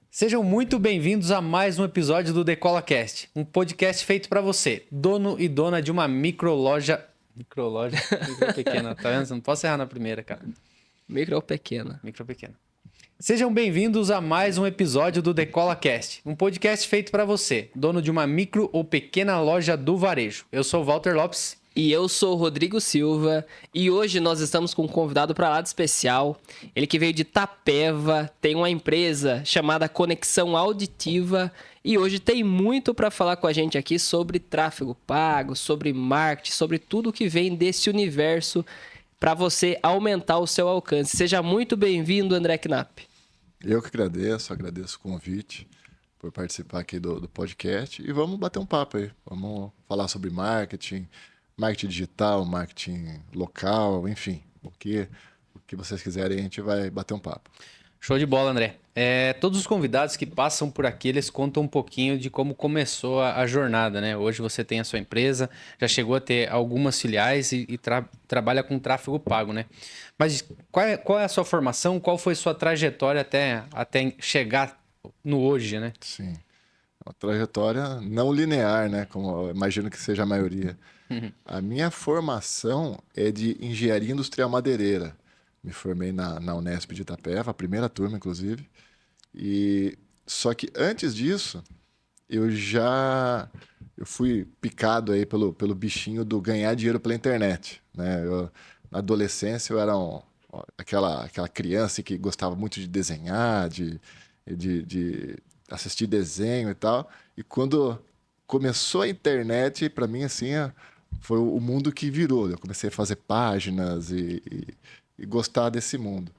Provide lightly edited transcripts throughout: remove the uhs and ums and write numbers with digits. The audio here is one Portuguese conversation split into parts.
Sejam muito bem-vindos a mais um episódio do DecolaCast, um podcast feito para você, dono e dona de uma micro pequena, tá vendo? Você não posso errar na primeira, cara. Micro pequena. Sejam bem-vindos a mais um episódio do DecolaCast, um podcast feito para você, dono de uma micro ou pequena loja do varejo. Eu sou o Walter Lopes. E eu sou o Rodrigo Silva e hoje nós estamos com um convidado para lá de especial. Ele que veio de Itapeva, tem uma empresa chamada Conexão Auditiva e hoje tem muito para falar com a gente aqui sobre tráfego pago, sobre marketing, sobre tudo que vem desse universo para você aumentar o seu alcance. Seja muito bem-vindo, André Knapp. Eu que agradeço o convite por participar aqui do podcast e vamos bater um papo aí. Vamos falar sobre marketing digital, marketing local, enfim, o que vocês quiserem, a gente vai bater um papo. Show de bola, André. Todos os convidados que passam por aqui, eles contam um pouquinho de como começou a jornada, né? Hoje você tem a sua empresa, já chegou a ter algumas filiais e trabalha com tráfego pago, né? Mas qual é a sua formação? Qual foi a sua trajetória até chegar no hoje, né? Sim, uma trajetória não linear, né? Como eu imagino que seja a maioria. A minha formação é de engenharia industrial madeireira. Me formei na Unesp de Itapeva, a primeira turma, inclusive. Só que antes disso, eu fui picado aí pelo bichinho do ganhar dinheiro pela internet, né? Na adolescência, eu era aquela criança que gostava muito de desenhar, de assistir desenho e tal. E quando começou a internet, para mim, assim, foi o mundo que virou. Eu comecei a fazer páginas e gostar desse mundo.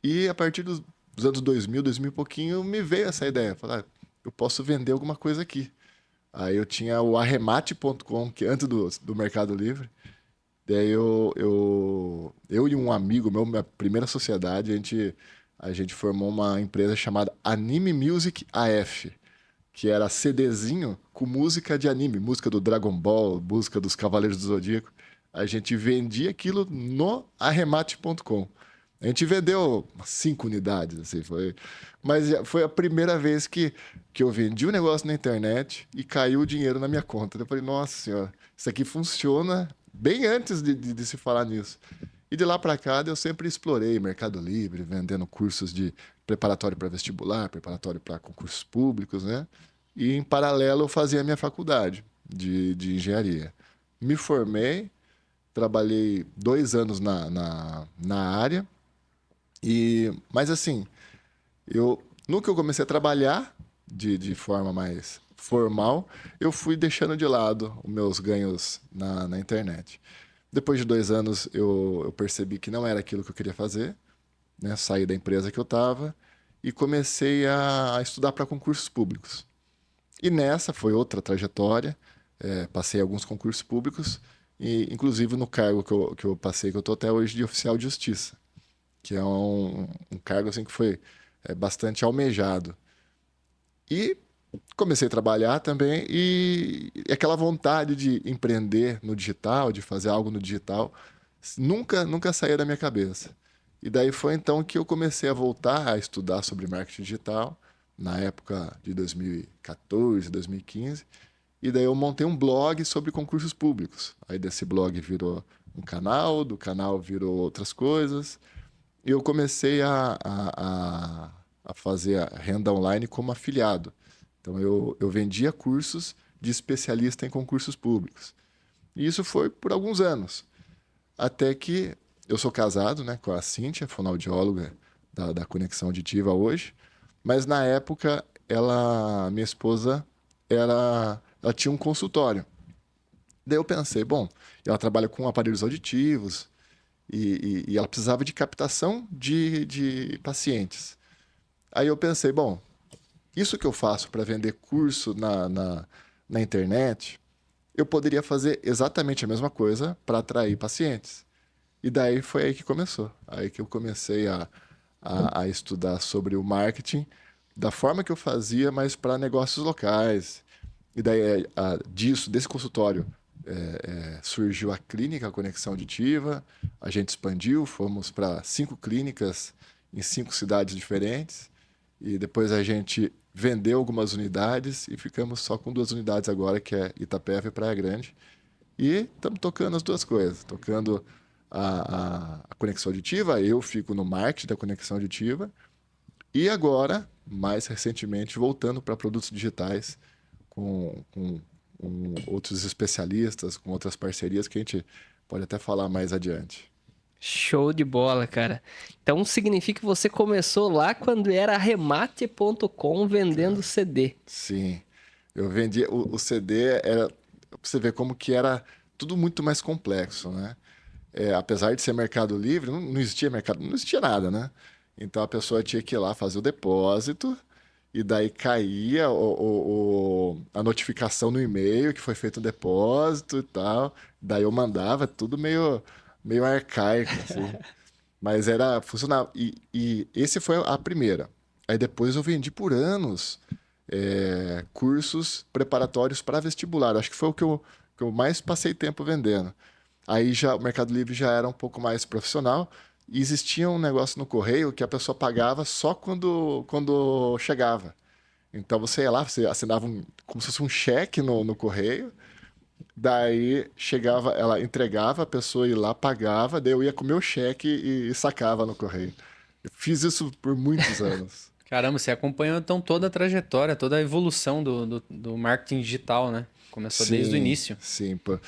E a partir dos anos 2000 e pouquinho, me veio essa ideia. Falar, eu posso vender alguma coisa aqui. Aí eu tinha o arremate.com, que antes do Mercado Livre. Daí eu e um amigo meu, minha primeira sociedade, a gente formou uma empresa chamada Anime Music AF, que era CDzinho com música de anime, música do Dragon Ball, música dos Cavaleiros do Zodíaco. A gente vendia aquilo no arremate.com. A gente vendeu 5 unidades, assim, mas foi a primeira vez que eu vendi um negócio na internet e caiu o dinheiro na minha conta. Eu falei, nossa senhora, isso aqui funciona bem antes de se falar nisso. E de lá para cá, eu sempre explorei Mercado Livre, vendendo cursos de preparatório para vestibular, preparatório para concursos públicos, né? E, em paralelo, eu fazia a minha faculdade de engenharia. Me formei, trabalhei 2 anos na área, mas, assim, no que eu comecei a trabalhar de forma mais formal, eu fui deixando de lado os meus ganhos na internet. Depois de 2 anos, eu percebi que não era aquilo que eu queria fazer, né? Saí da empresa que eu estava e comecei a estudar para concursos públicos. E nessa foi outra trajetória, passei alguns concursos públicos, e inclusive no cargo que eu passei, que eu estou até hoje, de oficial de justiça, que é um cargo assim, que foi bastante almejado. E comecei a trabalhar também e aquela vontade de empreender no digital, de fazer algo no digital, nunca saía da minha cabeça. E daí foi então que eu comecei a voltar a estudar sobre marketing digital, na época de 2014, 2015, e daí eu montei um blog sobre concursos públicos. Aí desse blog virou um canal, do canal virou outras coisas, e eu comecei a fazer a renda online como afiliado. Então, eu vendia cursos de especialista em concursos públicos. E isso foi por alguns anos. Até que eu sou casado, né, com a Cíntia, fonoaudióloga da Conexão Auditiva hoje. Mas, na época, minha esposa, ela tinha um consultório. Daí eu pensei, bom, ela trabalha com aparelhos auditivos e ela precisava de captação de pacientes. Aí eu pensei, bom, isso que eu faço para vender curso na internet, eu poderia fazer exatamente a mesma coisa para atrair pacientes. E daí foi aí que começou. Aí que eu comecei a estudar sobre o marketing da forma que eu fazia, mas para negócios locais. E daí desse consultório, surgiu a clínica Conexão Auditiva, a gente expandiu, fomos para 5 clínicas em 5 cidades diferentes, e depois a gente vendeu algumas unidades e ficamos só com 2 unidades agora, que é Itapeva e Praia Grande. E estamos tocando as duas coisas, tocando a conexão auditiva, eu fico no marketing da conexão auditiva, e agora, mais recentemente, voltando para produtos digitais com outros especialistas, com outras parcerias que a gente pode até falar mais adiante. Show de bola, cara. Então significa que você começou lá quando era remate.com vendendo CD. Sim, eu vendia o CD, era pra você ver como que era tudo muito mais complexo, né? Apesar de ser Mercado Livre, não existia mercado, não existia nada, né? Então a pessoa tinha que ir lá fazer o depósito e daí caía a notificação no e-mail que foi feito o depósito e tal. Daí eu mandava tudo meio arcaico, assim. Mas funcionava. E esse foi a primeira. Aí depois eu vendi por anos cursos preparatórios para vestibular. Acho que foi o que eu mais passei tempo vendendo. Aí já o Mercado Livre já era um pouco mais profissional. E existia um negócio no correio que a pessoa pagava só quando chegava. Então você ia lá, você assinava como se fosse um cheque no correio. Daí chegava, ela entregava, a pessoa ia lá, pagava, daí eu ia com o meu cheque e sacava no correio. Eu fiz isso por muitos anos. Caramba, você acompanhou então toda a trajetória, toda a evolução do marketing digital, né? Começou desde o Sim, início. sim. Pô.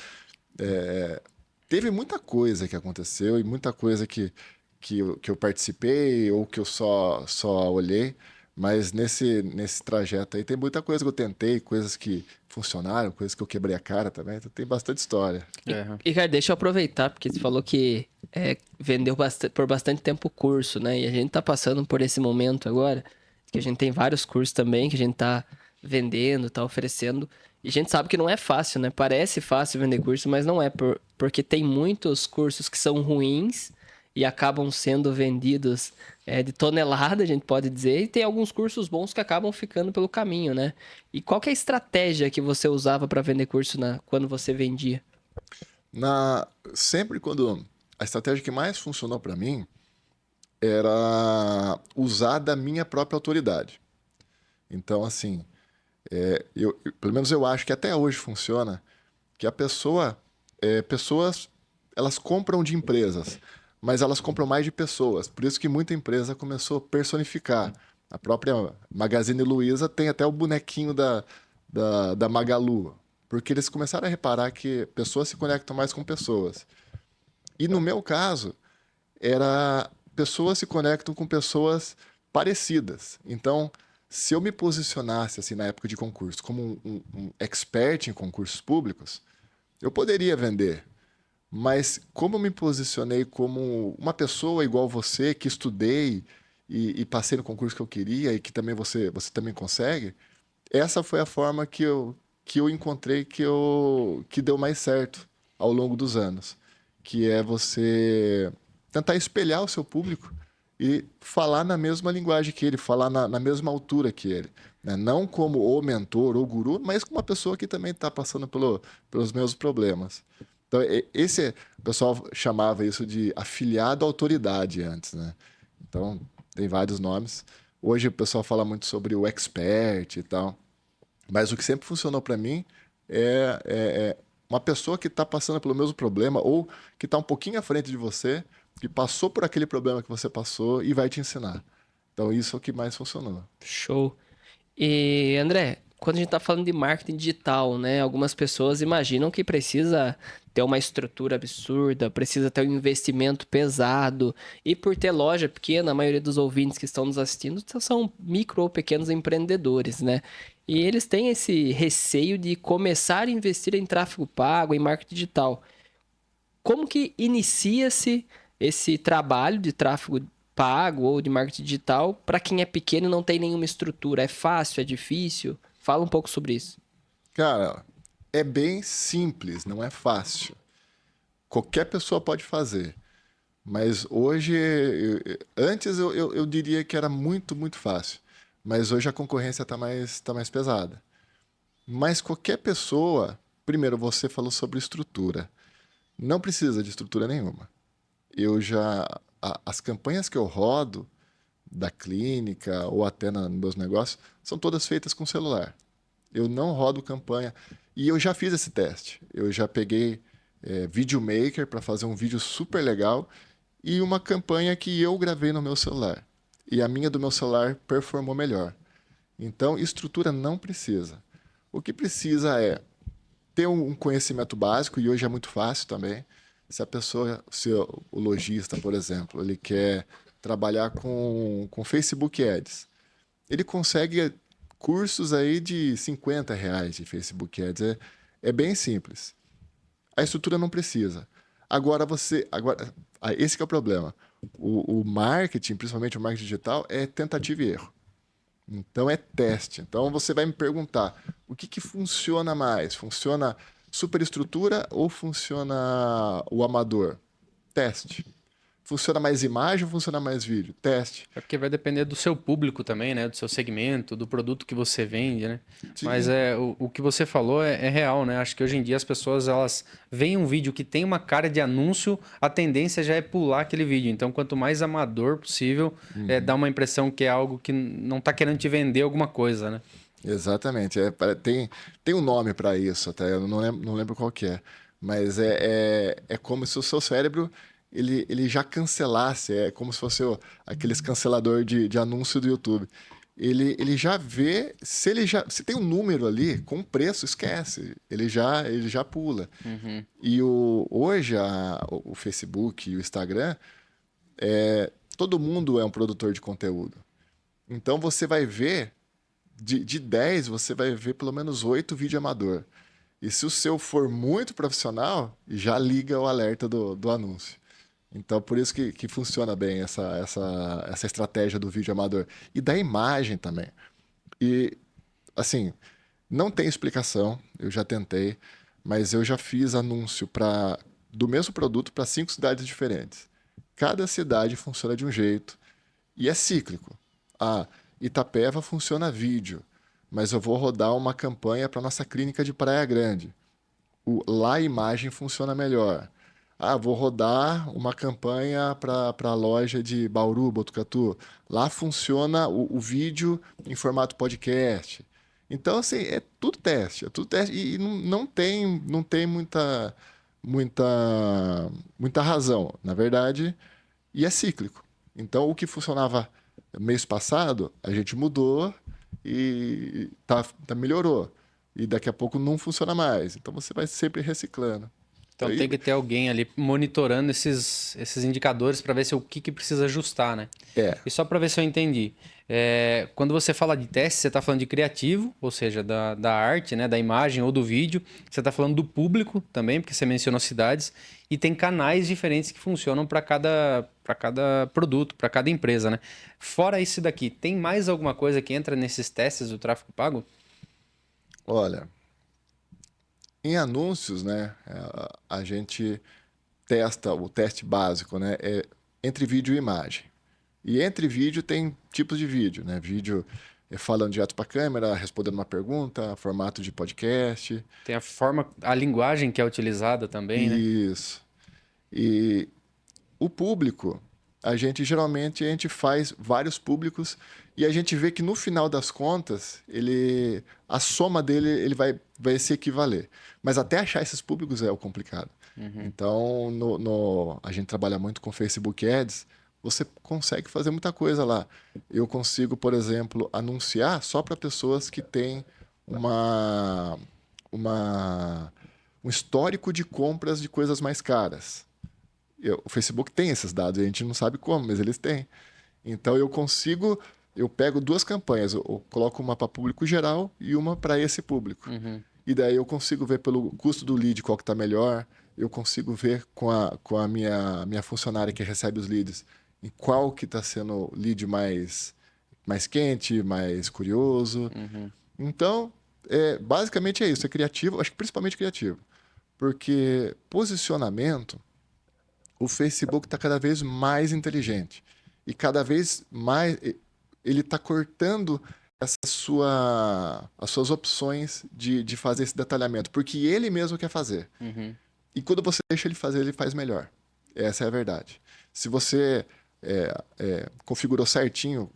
Teve muita coisa que aconteceu e muita coisa que eu participei ou que eu só olhei, mas nesse trajeto aí tem muita coisa que eu tentei, coisas que funcionaram, coisas que eu quebrei a cara também, então tem bastante história. É. E, cara, deixa eu aproveitar, porque você falou que vendeu por bastante tempo o curso, né? E a gente tá passando por esse momento agora, que a gente tem vários cursos também, que a gente tá vendendo, tá oferecendo. E a gente sabe que não é fácil, né? Parece fácil vender curso, mas não é, porque tem muitos cursos que são ruins e acabam sendo vendidos de tonelada, a gente pode dizer, e tem alguns cursos bons que acabam ficando pelo caminho, né? E qual que é a estratégia que você usava para vender curso quando você vendia? Sempre quando a estratégia que mais funcionou para mim era usar da minha própria autoridade. Então, assim, pelo menos eu acho que até hoje funciona, que pessoas, elas compram de empresas, mas elas compram mais de pessoas. Por isso que muita empresa começou a personificar. A própria Magazine Luiza tem até o bonequinho da Magalu, porque eles começaram a reparar que pessoas se conectam mais com pessoas. E no meu caso, pessoas se conectam com pessoas parecidas. Então, se eu me posicionasse assim na época de concurso como um expert em concursos públicos, eu poderia vender. Mas como eu me posicionei como uma pessoa igual você, que estudei e passei no concurso que eu queria e que também você também consegue, essa foi a forma que eu encontrei que deu mais certo ao longo dos anos, que é você tentar espelhar o seu público e falar na mesma linguagem que ele, falar na mesma altura que ele, né? Não como o mentor ou guru, mas como uma pessoa que também está passando pelos mesmos problemas. Então, o pessoal chamava isso de afiliado à autoridade antes, né? Então, tem vários nomes. Hoje o pessoal fala muito sobre o expert e tal. Mas o que sempre funcionou para mim é uma pessoa que está passando pelo mesmo problema ou que está um pouquinho à frente de você, que passou por aquele problema que você passou e vai te ensinar. Então, isso é o que mais funcionou. Show. E, André, quando a gente tá falando de marketing digital, né? Algumas pessoas imaginam que precisa ter uma estrutura absurda, precisa ter um investimento pesado. E por ter loja pequena, a maioria dos ouvintes que estão nos assistindo são micro ou pequenos empreendedores, né? E eles têm esse receio de começar a investir em tráfego pago, em marketing digital. Como que inicia-se esse trabalho de tráfego pago ou de marketing digital para quem é pequeno e não tem nenhuma estrutura? É fácil? É difícil? Fala um pouco sobre isso. Cara, é bem simples, não é fácil. Qualquer pessoa pode fazer. Mas hoje, antes eu diria que era muito, muito fácil. Mas hoje a concorrência está mais pesada. Mas qualquer pessoa Primeiro, você falou sobre estrutura. Não precisa de estrutura nenhuma. As campanhas que eu rodo da clínica ou até nos meus negócios são todas feitas com celular. Eu não rodo campanha. E eu já fiz esse teste. Eu já peguei Videomaker para fazer um vídeo super legal e uma campanha que eu gravei no meu celular. E a minha do meu celular performou melhor. Então, estrutura não precisa. O que precisa é ter um conhecimento básico, e hoje é muito fácil também. Se a pessoa, se o lojista, por exemplo, ele quer trabalhar com Facebook Ads, ele consegue cursos aí de R$ 50 de Facebook Ads. É bem simples. A estrutura não precisa. Esse que é o problema. O marketing, principalmente o marketing digital, é tentativa e erro. Então é teste. Então você vai me perguntar, o que funciona mais? Funciona superestrutura ou funciona o amador? Teste. Funciona mais imagem ou funciona mais vídeo? Teste. É porque vai depender do seu público também, né? Do seu segmento, do produto que você vende, né? Sim. Mas o que você falou é real, né? Acho que hoje em dia as pessoas, elas veem um vídeo que tem uma cara de anúncio, a tendência já é pular aquele vídeo. Então, quanto mais amador possível, dá uma impressão que é algo que não tá querendo te vender alguma coisa, né? Exatamente. Tem um nome para isso, até eu não lembro qual que é. Mas é como se o seu cérebro ele já cancelasse, é como se fosse aqueles cancelador de anúncio do YouTube. Ele já vê, se tem um número ali com preço, esquece. Ele já pula. E hoje o Facebook e o Instagram, todo mundo é um produtor de conteúdo. Então você vai ver, de 10, você vai ver pelo menos 8 vídeo amador. E se o seu for muito profissional, já liga o alerta do anúncio. Então, por isso que funciona bem essa estratégia do vídeo amador. E da imagem também. E, assim, não tem explicação, eu já tentei, mas eu já fiz anúncio do mesmo produto para 5 cidades diferentes. Cada cidade funciona de um jeito e é cíclico. Itapeva funciona vídeo, mas eu vou rodar uma campanha para nossa clínica de Praia Grande. Lá a imagem funciona melhor. Vou rodar uma campanha para a loja de Bauru, Botucatu. Lá funciona o vídeo em formato podcast. Então, assim, é tudo teste. E não tem muita razão, na verdade, e é cíclico. Então, o que funcionava mês passado, a gente mudou e melhorou. E daqui a pouco não funciona mais. Então, você vai sempre reciclando. Então tem que ter alguém ali monitorando esses indicadores para ver se o que precisa ajustar, né? E só para ver se eu entendi. Quando você fala de teste, você está falando de criativo, ou seja, da arte, né? Da imagem ou do vídeo. Você está falando do público também, porque você mencionou cidades. E tem canais diferentes que funcionam para cada produto, para cada empresa, né? Fora isso daqui, tem mais alguma coisa que entra nesses testes do tráfego pago? Olha, em anúncios, né, a gente testa o teste básico, né, entre vídeo e imagem. E entre vídeo tem tipos de vídeo, né? Vídeo falando direto para a câmera, respondendo uma pergunta, formato de podcast. Tem a linguagem que é utilizada também, né? Isso. E o público, geralmente a gente faz vários públicos e a gente vê que no final das contas, a soma dele ele vai se equivaler. Mas até achar esses públicos é o complicado. Então, a gente trabalha muito com Facebook Ads, você consegue fazer muita coisa lá. Eu consigo, por exemplo, anunciar só para pessoas que têm um histórico de compras de coisas mais caras. O Facebook tem esses dados, a gente não sabe como, mas eles têm. Então eu pego 2 campanhas, eu coloco uma para público geral e uma para esse público. E daí eu consigo ver pelo custo do lead qual que está melhor, eu consigo ver com a minha funcionária que recebe os leads em qual que está sendo o lead mais quente, mais curioso. Então, basicamente é isso, é criativo, acho que principalmente criativo. Porque posicionamento, o Facebook está cada vez mais inteligente. E cada vez mais ele está cortando as suas opções de fazer esse detalhamento, porque ele mesmo quer fazer. Uhum. E quando você deixa ele fazer, ele faz melhor. Essa é a verdade. Se você configurou certinho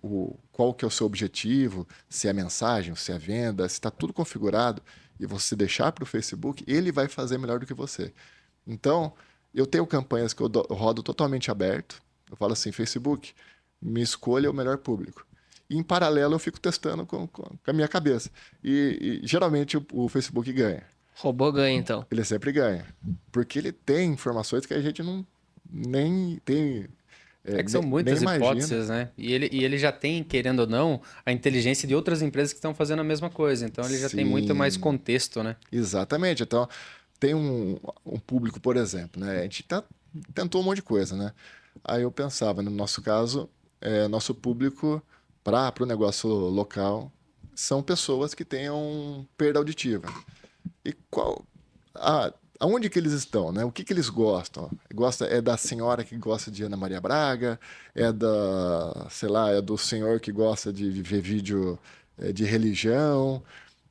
qual que é o seu objetivo, se é mensagem, se é venda, se está tudo configurado, e você deixar para o Facebook, ele vai fazer melhor do que você. Então, eu tenho campanhas que eu rodo totalmente aberto. Eu falo assim, Facebook, me escolha o melhor público. E, em paralelo, eu fico testando com a minha cabeça. E geralmente o Facebook ganha. Robô ganha, então. Ele sempre ganha. Porque ele tem informações que a gente não nem tem, É que são nem muitas imagina. hipóteses, né? E ele já tem, querendo ou não, a inteligência de outras empresas que estão fazendo a mesma coisa. Então ele já tem muito mais Sim, contexto, né? exatamente. Então, tem um público, por exemplo, né? A gente tentou um monte de coisa, né? Aí eu pensava, no nosso caso, nosso público para o negócio local são pessoas que tenham perda auditiva. E aonde que eles estão, né? O que que eles gostam? É da senhora que gosta de Ana Maria Braga, sei lá, é do senhor que gosta de ver vídeo de religião.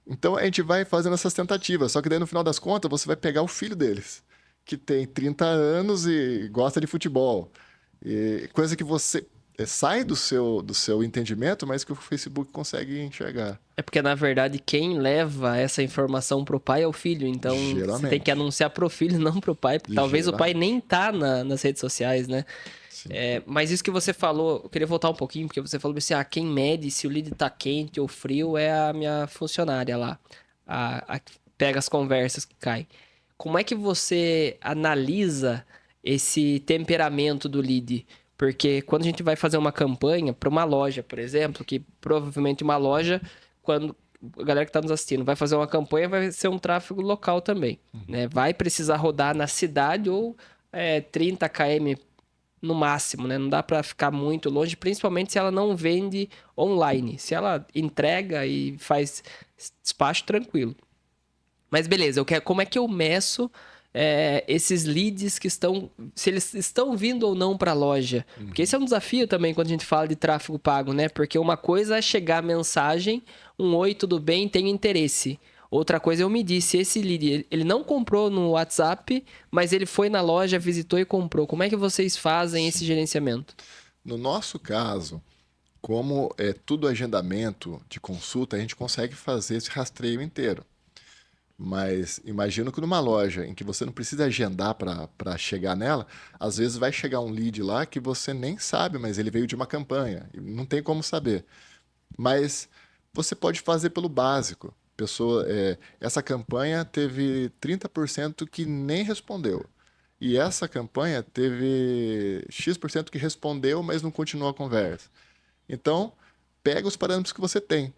Então a gente vai fazendo essas tentativas, só que daí no final das contas você vai pegar o filho deles, que tem 30 anos e gosta de futebol. Coisa que você sai do seu entendimento, mas que o Facebook consegue enxergar. É porque, na verdade, quem leva essa informação pro pai é o filho. Então, você tem que Geralmente. anunciar pro filho, não pro pai. Porque talvez o pai Geralmente. nem tá nas redes sociais, né? Sim. Mas isso que você falou, eu queria voltar um pouquinho, porque você falou assim, quem mede se o lead tá quente ou frio é a minha funcionária lá. A que pega as conversas que caem. Como é que você analisa esse temperamento do lead? Porque quando a gente vai fazer uma campanha para uma loja, por exemplo, que provavelmente uma loja, quando a galera que está nos assistindo vai fazer uma campanha, vai ser um tráfego local também, né? Vai precisar rodar na cidade ou 30 km no máximo, né? Não dá para ficar muito longe, principalmente se ela não vende online. Se ela entrega e faz despacho tranquilo. Mas beleza, como é que eu meço esses leads que estão, se eles estão vindo ou não para a loja? Porque esse é um desafio também quando a gente fala de tráfego pago, né? Porque uma coisa é chegar a mensagem, oi, tudo bem, tenho interesse. Outra coisa é eu medir se esse lead, ele não comprou no WhatsApp, mas ele foi na loja, visitou e comprou. Como é que vocês fazem esse gerenciamento? No nosso caso, como é tudo agendamento de consulta, a gente consegue fazer esse rastreio inteiro. Mas imagino que numa loja em que você não precisa agendar para chegar nela, às vezes vai chegar um lead lá que você nem sabe, mas ele veio de uma campanha. E não tem como saber. Mas você pode fazer pelo básico. Essa campanha teve 30% que nem respondeu. E essa campanha teve X% que respondeu, mas não continuou a conversa. Então, pega os parâmetros que você tem.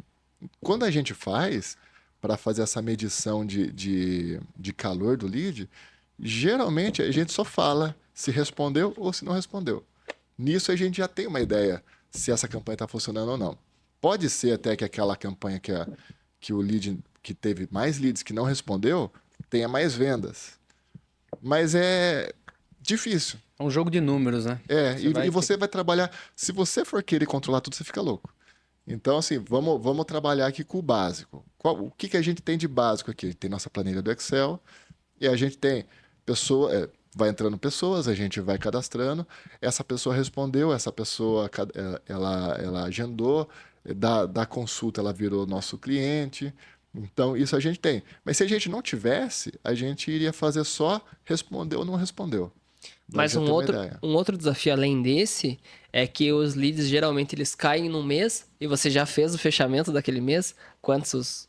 Quando a gente faz, para fazer essa medição de calor do lead, geralmente a gente só fala se respondeu ou se não respondeu. Nisso a gente já tem uma ideia se essa campanha está funcionando ou não. Pode ser até que aquela campanha que o lead que teve mais leads que não respondeu tenha mais vendas. Mas é difícil. É um jogo de números, né? E você vai trabalhar. Se você for querer controlar tudo, você fica louco. Então, assim, vamos trabalhar aqui com o básico. O que a gente tem de básico aqui? A gente tem nossa planilha do Excel e a gente tem vai entrando pessoas, a gente vai cadastrando. Essa pessoa respondeu, essa pessoa ela agendou, da consulta ela virou nosso cliente. Então, isso a gente tem. Mas se a gente não tivesse, a gente iria fazer só respondeu ou não respondeu. Daí Mas já tem uma ideia. um outro desafio além desse é que os leads geralmente eles caem no mês e você já fez o fechamento daquele mês, quantos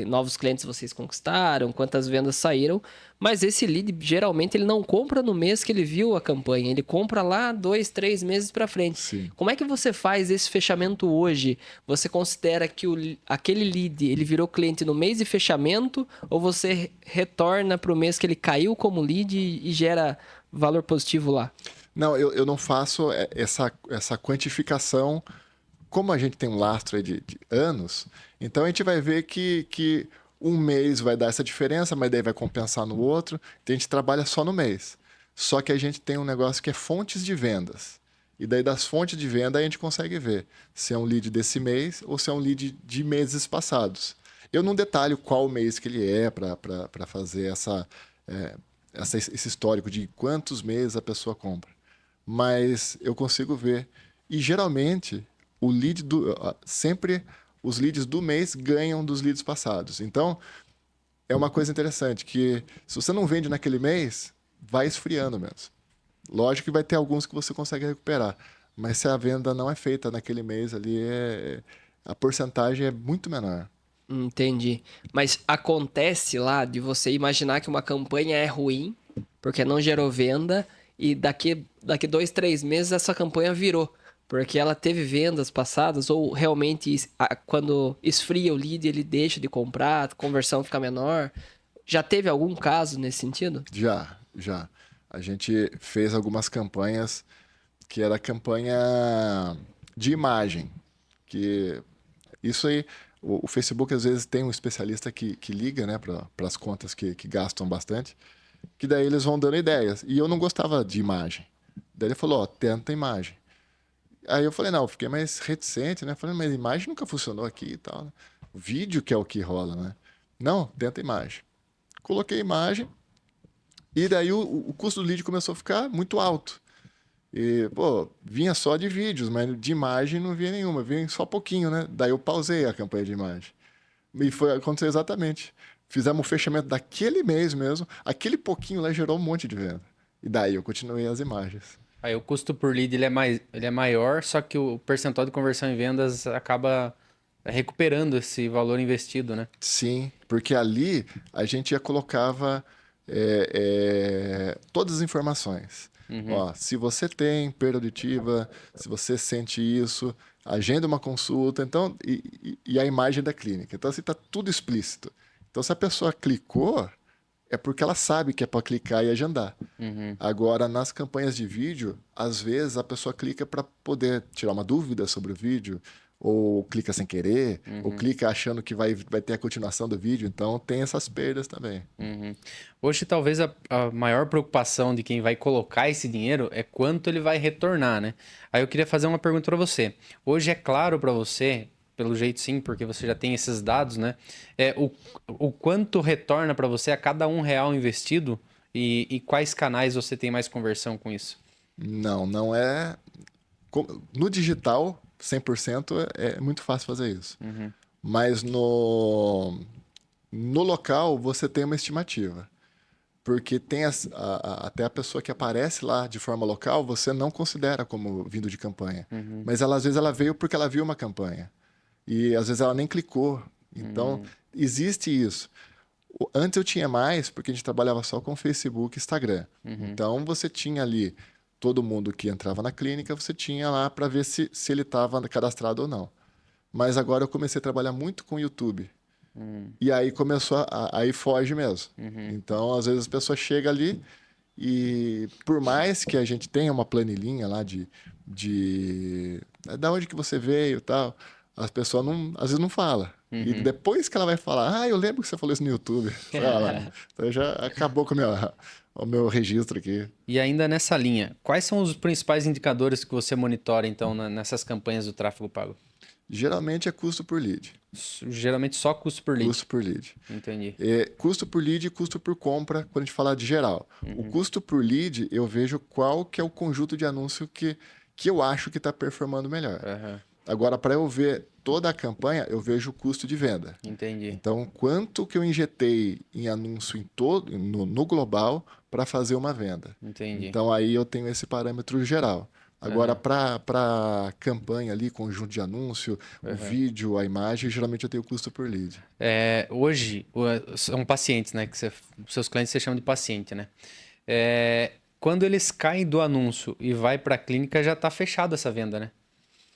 novos clientes vocês conquistaram, quantas vendas saíram, mas esse lead geralmente ele não compra no mês que ele viu a campanha, ele compra lá 2, 3 meses para frente. Sim. Como é que você faz esse fechamento hoje? Você considera que aquele lead ele virou cliente no mês de fechamento ou você retorna para o mês que ele caiu como lead e gera valor positivo lá? Não, eu não faço essa quantificação. Como a gente tem um lastro aí de anos, então a gente vai ver que um mês vai dar essa diferença, mas daí vai compensar no outro. Então a gente trabalha só no mês. Só que a gente tem um negócio que é fontes de vendas. E daí das fontes de venda a gente consegue ver se é um lead desse mês ou se é um lead de meses passados. Eu não detalho qual mês que ele é para fazer esse histórico de quantos meses a pessoa compra. Mas eu consigo ver. E geralmente, sempre os leads do mês ganham dos leads passados. Então, é uma coisa interessante que se você não vende naquele mês, vai esfriando mesmo. Lógico que vai ter alguns que você consegue recuperar. Mas se a venda não é feita naquele mês ali, a porcentagem é muito menor. Entendi. Mas acontece lá de você imaginar que uma campanha é ruim, porque não gerou venda, e daqui 2, 3 meses essa campanha virou. Porque ela teve vendas passadas, ou realmente quando esfria o lead, ele deixa de comprar, a conversão fica menor. Já teve algum caso nesse sentido? Já. A gente fez algumas campanhas que era campanha de imagem. Que isso aí, o Facebook às vezes tem um especialista que liga, né, para as contas que gastam bastante, que daí eles vão dando ideias. E eu não gostava de imagem. Daí ele falou, ó, tenta imagem. Aí eu falei, não, eu fiquei mais reticente, né? Falei, mas imagem nunca funcionou aqui e tal, né? O vídeo que é o que rola, né? Não, tenta imagem. Coloquei imagem e daí o custo do lead começou a ficar muito alto. E, pô, vinha só de vídeos, mas de imagem não vinha nenhuma, vinha só pouquinho, né? Daí eu pausei a campanha de imagem. E aconteceu exatamente. Fizemos o fechamento daquele mês mesmo, aquele pouquinho lá gerou um monte de venda. E daí eu continuei as imagens. Aí o custo por lead ele é maior, só que o percentual de conversão em vendas acaba recuperando esse valor investido, né? Sim, porque ali a gente já colocava todas as informações. Ó, se você tem perda auditiva, se você sente isso, agenda uma consulta, então, e a imagem da clínica. Então, assim, está tudo explícito. Então, se a pessoa clicou, é porque ela sabe que é para clicar e agendar. Agora, nas campanhas de vídeo, às vezes a pessoa clica para poder tirar uma dúvida sobre o vídeo, ou clica sem querer, ou clica achando que vai ter a continuação do vídeo. Então, tem essas perdas também. Hoje, talvez a maior preocupação de quem vai colocar esse dinheiro é quanto ele vai retornar, né? Aí eu queria fazer uma pergunta para você. Hoje é claro para você, pelo jeito sim, porque você já tem esses dados, né? O quanto retorna para você a cada R$ 1 investido e quais canais você tem mais conversão com isso? Não é. No digital, 100% é muito fácil fazer isso. Mas no local, você tem uma estimativa. Porque tem até a pessoa que aparece lá de forma local, você não considera como vindo de campanha. Mas ela, às vezes ela veio porque ela viu uma campanha. E às vezes ela nem clicou. Então, existe isso. Antes eu tinha mais, porque a gente trabalhava só com Facebook e Instagram. Então, você tinha ali todo mundo que entrava na clínica, você tinha lá para ver se ele estava cadastrado ou não. Mas agora eu comecei a trabalhar muito com o YouTube. E aí começou aí foge mesmo. Então, às vezes, a pessoa chega ali e por mais que a gente tenha uma planilhinha lá da onde que você veio e tal, as pessoas às vezes não fala. E depois que ela vai falar, eu lembro que você falou isso no YouTube. Então já acabou com o meu registro aqui. E ainda nessa linha, quais são os principais indicadores que você monitora, então, nessas campanhas do tráfego pago? Geralmente é custo por lead. Geralmente só custo por lead. Custo por lead. Entendi. Custo por lead e custo por compra, quando a gente falar de geral. O custo por lead, eu vejo qual que é o conjunto de anúncio que eu acho que está performando melhor. Agora, para eu ver toda a campanha, eu vejo o custo de venda. Entendi. Então, quanto que eu injetei em anúncio no global para fazer uma venda. Entendi. Então, aí eu tenho esse parâmetro geral. Agora, para campanha ali, conjunto de anúncio, o vídeo, a imagem, geralmente eu tenho custo por lead. Hoje, são pacientes, né? Seus clientes você chama de paciente, né? Quando eles caem do anúncio e vai para a clínica, já está fechada essa venda, né?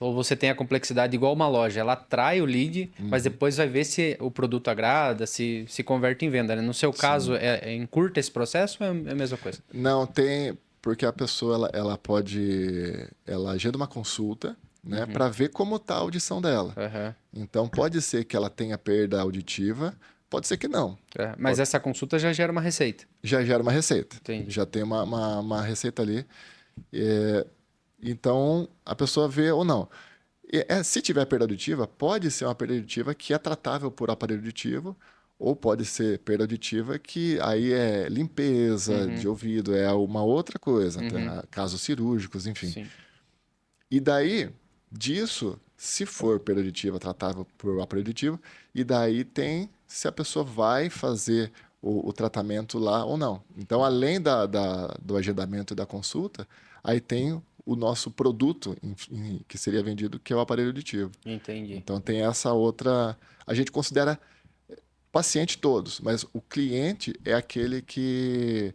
Ou você tem a complexidade igual uma loja, ela atrai o lead, mas depois vai ver se o produto agrada, se converte em venda, né? No seu caso, encurta esse processo ou é a mesma coisa? Não, tem... Porque a pessoa, ela agenda uma consulta, né, para ver como está a audição dela. Então, pode ser que ela tenha perda auditiva, pode ser que não. Mas essa consulta já gera uma receita. Já gera uma receita. Entendi. Já tem uma receita ali. Então, a pessoa vê ou não. Se tiver perda auditiva, pode ser uma perda auditiva que é tratável por aparelho auditivo, ou pode ser perda auditiva que aí é limpeza de ouvido, é uma outra coisa, tá? Casos cirúrgicos, enfim. Sim. E daí, disso, se for perda auditiva tratável por aparelho auditivo, e daí tem se a pessoa vai fazer o tratamento lá ou não. Então, além do agendamento e da consulta, aí tem o nosso produto que seria vendido, que é o aparelho auditivo. Entendi. Então, tem essa outra... A gente considera paciente todos, mas o cliente é aquele que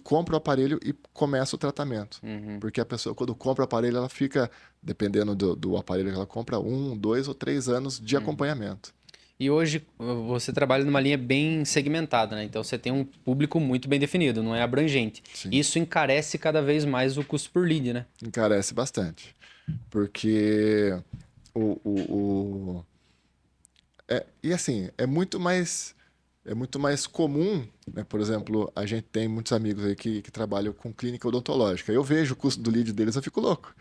compra o aparelho e começa o tratamento. Porque a pessoa, quando compra o aparelho, ela fica, dependendo do aparelho que ela compra, 1, 2 ou 3 anos de acompanhamento. E hoje você trabalha numa linha bem segmentada, né? Então você tem um público muito bem definido, não é abrangente. Sim. Isso encarece cada vez mais o custo por lead, né? Encarece bastante. Porque e assim, é muito mais comum, né? Por exemplo, a gente tem muitos amigos aí que trabalham com clínica odontológica. Eu vejo o custo do lead deles, eu fico louco.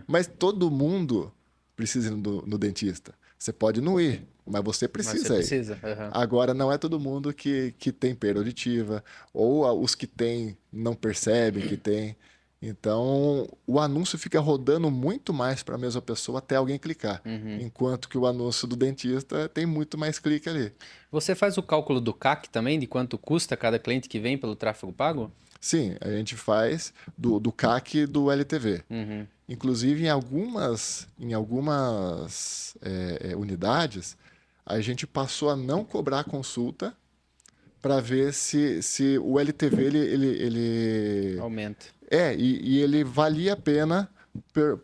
Mas todo mundo precisa ir no dentista. Você pode não ir, mas você Mas precisa você ir. precisa. Aham. Agora, não é todo mundo que tem perda auditiva, ou os que têm não percebem que tem. Então, o anúncio fica rodando muito mais para a mesma pessoa até alguém clicar. Enquanto que o anúncio do dentista tem muito mais clique ali. Você faz o cálculo do CAC também, de quanto custa cada cliente que vem pelo tráfego pago? Sim, a gente faz do CAC e do LTV. Inclusive, em algumas unidades, a gente passou a não cobrar consulta para ver se o LTV ele Aumenta. e ele valia a pena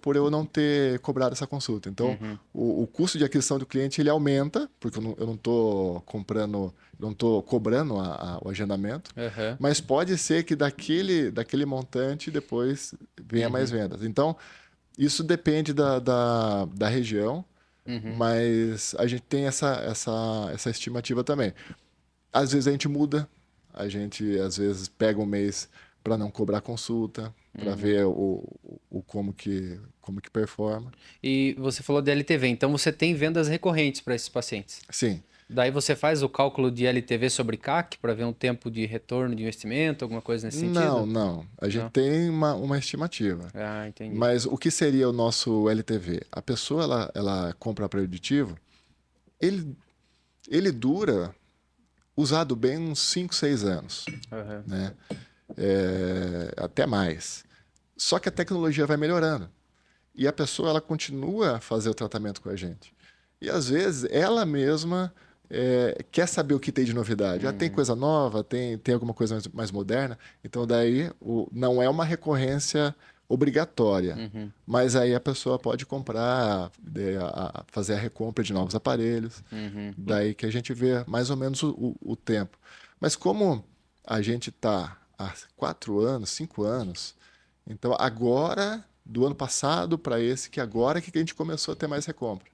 por eu não ter cobrado essa consulta. Então, o custo de aquisição do cliente ele aumenta, porque eu não estou comprando, não estou cobrando o agendamento, Aham. mas pode ser que daquele montante depois venha mais vendas. Então, isso depende da região, mas a gente tem essa estimativa também. Às vezes a gente muda, a gente às vezes pega um mês para não cobrar consulta, para ver como que performa. E você falou de LTV, então você tem vendas recorrentes para esses pacientes. Sim. Daí você faz o cálculo de LTV sobre CAC para ver um tempo de retorno de investimento, alguma coisa nesse sentido? Não. A gente Não? tem uma estimativa. Ah, entendi. Mas o que seria o nosso LTV? A pessoa ela compra aparelho auditivo, ele dura, usado bem, uns 5, 6 anos, Aham. né? Até mais. Só que a tecnologia vai melhorando. E a pessoa ela continua a fazer o tratamento com a gente. E às vezes ela mesma quer saber o que tem de novidade. Tem coisa nova, tem alguma coisa mais moderna. Então daí não é uma recorrência obrigatória. Mas aí a pessoa pode comprar, fazer a recompra de novos aparelhos. Daí que a gente vê mais ou menos o tempo. Mas como a gente está há 4 anos, 5 anos, então agora, do ano passado para esse, que agora que a gente começou a ter mais recompra.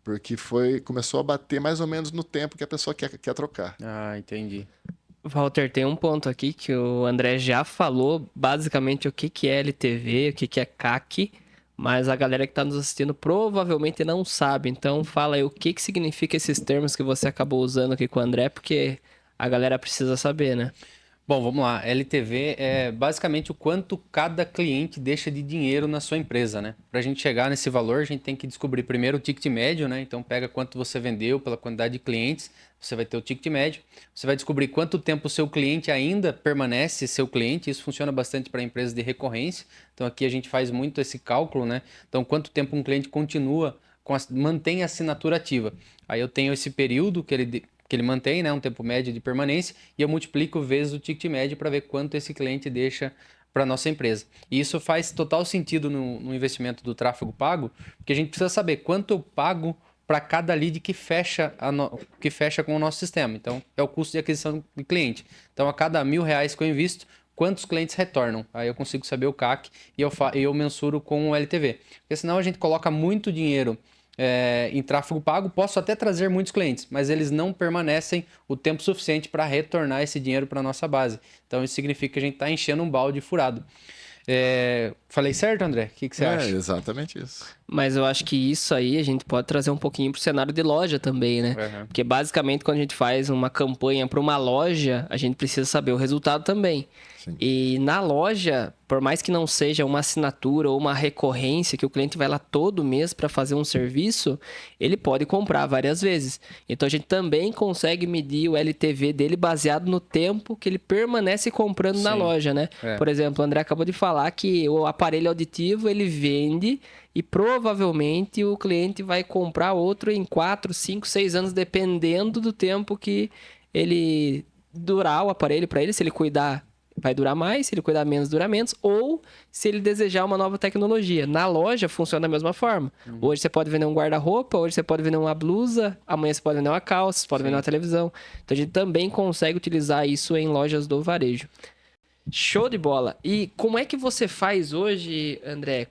Porque começou a bater mais ou menos no tempo que a pessoa quer trocar. Ah, entendi. Walter, tem um ponto aqui que o André já falou, basicamente o que é LTV, o que é CAC, mas a galera que está nos assistindo provavelmente não sabe. Então fala aí o que significa esses termos que você acabou usando aqui com o André, porque a galera precisa saber, né? Bom, vamos lá. LTV é basicamente o quanto cada cliente deixa de dinheiro na sua empresa, né? Para a gente chegar nesse valor, a gente tem que descobrir primeiro o ticket médio, né? Então pega quanto você vendeu pela quantidade de clientes, você vai ter o ticket médio. Você vai descobrir quanto tempo o seu cliente ainda permanece seu cliente. Isso funciona bastante para empresas de recorrência. Então aqui a gente faz muito esse cálculo, né? Então quanto tempo um cliente continua, mantém a assinatura ativa. Aí eu tenho esse período que ele mantém, né, um tempo médio de permanência, e eu multiplico vezes o ticket médio para ver quanto esse cliente deixa para nossa empresa. E isso faz total sentido no investimento do tráfego pago, porque a gente precisa saber quanto eu pago para cada lead que fecha com o nosso sistema. Então, é o custo de aquisição de cliente. Então, a cada R$1.000 que eu invisto, quantos clientes retornam? Aí eu consigo saber o CAC e eu mensuro com o LTV. Porque senão a gente coloca muito dinheiro em tráfego pago, posso até trazer muitos clientes, mas eles não permanecem o tempo suficiente para retornar esse dinheiro para a nossa base. Então isso significa que a gente está enchendo um balde furado. Falei certo, André? O que você acha? Exatamente isso. Mas eu acho que isso aí a gente pode trazer um pouquinho pro cenário de loja também, né? Uhum. Porque basicamente quando a gente faz uma campanha para uma loja, a gente precisa saber o resultado também. Sim. E na loja, por mais que não seja uma assinatura ou uma recorrência, que o cliente vai lá todo mês para fazer um serviço, ele pode comprar várias vezes. Então a gente também consegue medir o LTV dele baseado no tempo que ele permanece comprando na Sim. loja, né? É. Por exemplo, o André acabou de falar que o aparelho auditivo ele vende e provavelmente o cliente vai comprar outro em 4, 5, 6 anos, dependendo do tempo que ele durar o aparelho para ele. Se ele cuidar, vai durar mais. Se ele cuidar menos, dura menos. Ou se ele desejar uma nova tecnologia. Na loja funciona da mesma forma. Hoje você pode vender um guarda-roupa, hoje você pode vender uma blusa, amanhã você pode vender uma calça, você pode vender uma televisão. Então a gente também consegue utilizar isso em lojas do varejo. Show de bola. E como é que você faz hoje, André,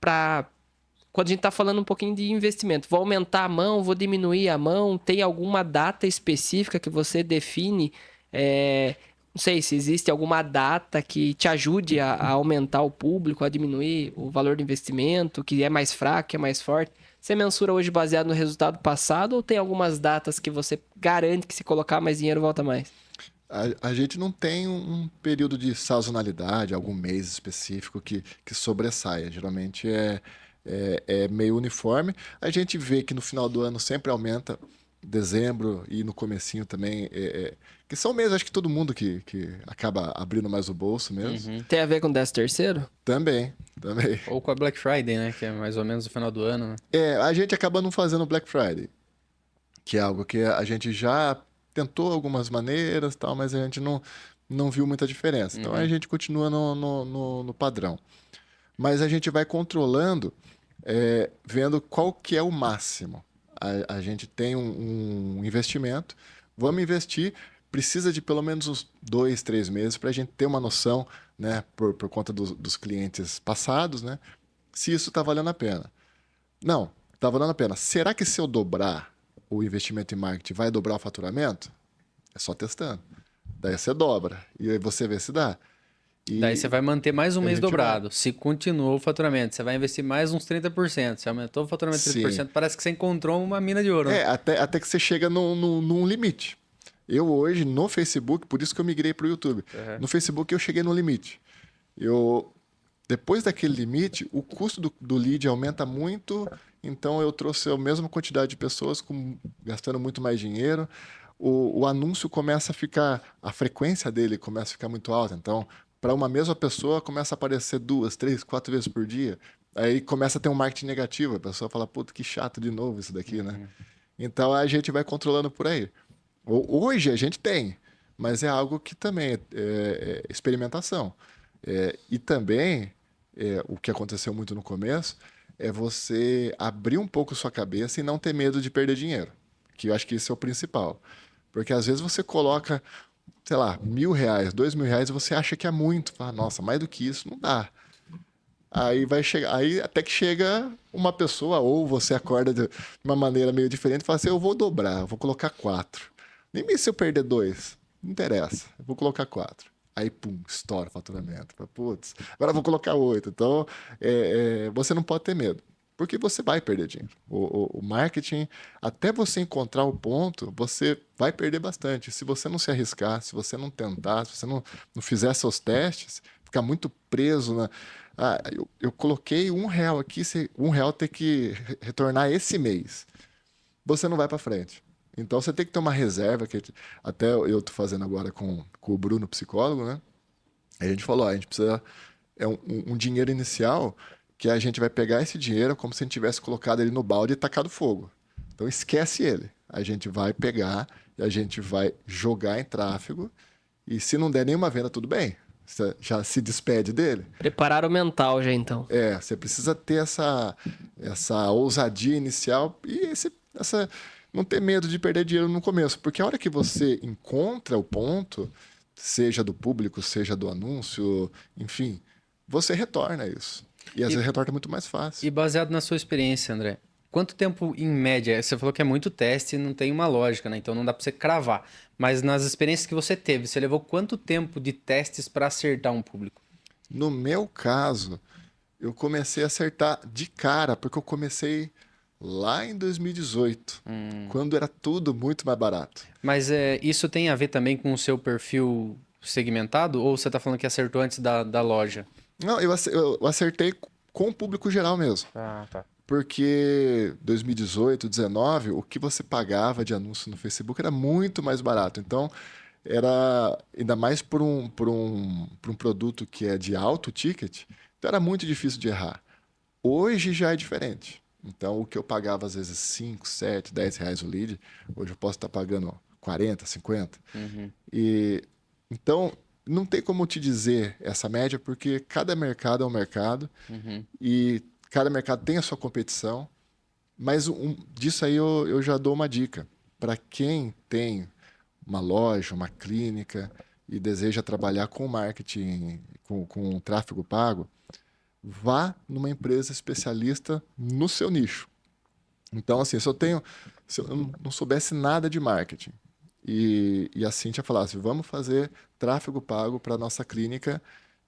para quando a gente está falando um pouquinho de investimento? Vou aumentar a mão, vou diminuir a mão? Tem alguma data específica que você define? Não sei se existe alguma data que te ajude a aumentar o público, a diminuir o valor do investimento, que é mais fraco, que é mais forte. Você mensura hoje baseado no resultado passado ou tem algumas datas que você garante que se colocar mais dinheiro volta mais? A gente não tem um período de sazonalidade, algum mês específico que sobressaia. Geralmente é meio uniforme. A gente vê que no final do ano sempre aumenta, dezembro e no comecinho também, que são meses, acho que todo mundo que acaba abrindo mais o bolso mesmo. Tem a ver com 13º? Também. Ou com a Black Friday, né? Que é mais ou menos no final do ano, né? A gente acaba não fazendo Black Friday, que é algo que a gente já tentou algumas maneiras, tal, mas a gente não viu muita diferença. Então a gente continua no padrão. Mas a gente vai controlando, vendo qual que é o máximo. A gente tem um investimento, vamos investir, precisa de pelo menos uns 2, 3 meses para a gente ter uma noção, né, por conta dos clientes passados, né, se isso está valendo a pena. Não, está valendo a pena. Será que se eu dobrar o investimento em marketing vai dobrar o faturamento? É só testando. Daí você dobra e aí você vê se dá. E Daí você vai manter mais um mês gente dobrado. Se continuou o faturamento, você vai investir mais uns 30%. Se aumentou o faturamento de 30%, parece que você encontrou uma mina de ouro. Né? Até que você chega num limite. Eu hoje, no Facebook, por isso que eu migrei para o YouTube. No Facebook eu cheguei no limite. Depois daquele limite, o custo do lead aumenta muito, então eu trouxe a mesma quantidade de pessoas gastando muito mais dinheiro. O anúncio começa a ficar, a frequência dele começa a ficar muito alta. Então, para uma mesma pessoa, começa a aparecer 2, 3, 4 vezes por dia. Aí começa a ter um marketing negativo. A pessoa fala, puta, que chato de novo isso daqui, né? Então, a gente vai controlando por aí. Hoje a gente tem, mas é algo que também é experimentação. E também, o que aconteceu muito no começo, é você abrir um pouco sua cabeça e não ter medo de perder dinheiro. Que eu acho que isso é o principal. Porque às vezes você coloca, sei lá, R$1.000, R$2.000 e você acha que é muito. Fala, nossa, mais do que isso não dá. Aí vai chegar, aí até que chega uma pessoa, ou você acorda de uma maneira meio diferente e fala assim, eu vou dobrar, eu vou colocar 4. Nem mesmo se eu perder 2, não interessa, eu vou colocar 4. Aí, pum, estoura o faturamento. Putz, agora eu vou colocar 8. Então, você não pode ter medo. Porque você vai perder dinheiro. O marketing, até você encontrar o ponto, você vai perder bastante. Se você não se arriscar, se você não tentar, se você não fizer seus testes, ficar muito preso na... eu coloquei R$1 aqui, R$1 tem que retornar esse mês. Você não vai para frente. Então, você tem que ter uma reserva, que até eu estou fazendo agora com o Bruno, psicólogo, né? A gente falou, a gente precisa... É um dinheiro inicial que a gente vai pegar esse dinheiro como se a gente tivesse colocado ele no balde e tacado fogo. Então, esquece ele. A gente vai pegar e a gente vai jogar em tráfego e se não der nenhuma venda, tudo bem. Você já se despede dele. Preparar o mental já, então. Você precisa ter essa ousadia inicial e não ter medo de perder dinheiro no começo. Porque a hora que você encontra o ponto, seja do público, seja do anúncio, enfim, você retorna isso. E às vezes retorna muito mais fácil. E baseado na sua experiência, André, quanto tempo em média? Você falou que é muito teste e não tem uma lógica, né? Então não dá para você cravar. Mas nas experiências que você teve, você levou quanto tempo de testes para acertar um público? No meu caso, eu comecei a acertar de cara, porque eu comecei lá em 2018, quando era tudo muito mais barato. Mas isso tem a ver também com o seu perfil segmentado? Ou você está falando que acertou antes da loja? Não, eu acertei com o público geral mesmo. Ah, tá. Porque 2018, 19, o que você pagava de anúncio no Facebook era muito mais barato. Então, era ainda mais por um produto que é de alto ticket, então era muito difícil de errar. Hoje já é diferente. Então, o que eu pagava às vezes 5, 7, 10 reais o lead, hoje eu posso estar pagando 40, 50. Uhum. E, então, não tem como te dizer essa média, porque cada mercado é um mercado Uhum. e cada mercado tem a sua competição. Mas disso aí eu já dou uma dica. Para quem tem uma loja, uma clínica e deseja trabalhar com marketing, com tráfego pago, vá numa empresa especialista no seu nicho. Então, assim, se eu não soubesse nada de marketing e a Cíntia falasse, vamos fazer tráfego pago para a nossa clínica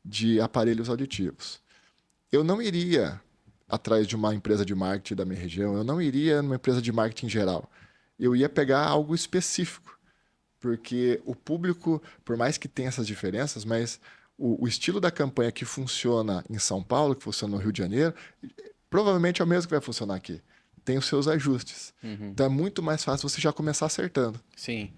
de aparelhos auditivos. Eu não iria atrás de uma empresa de marketing da minha região, eu não iria numa empresa de marketing geral. Eu ia pegar algo específico, porque o público, por mais que tenha essas diferenças, mas o estilo da campanha que funciona em São Paulo, que funciona no Rio de Janeiro, provavelmente é o mesmo que vai funcionar aqui. Tem os seus ajustes. Então é muito mais fácil você já começar acertando. Sim.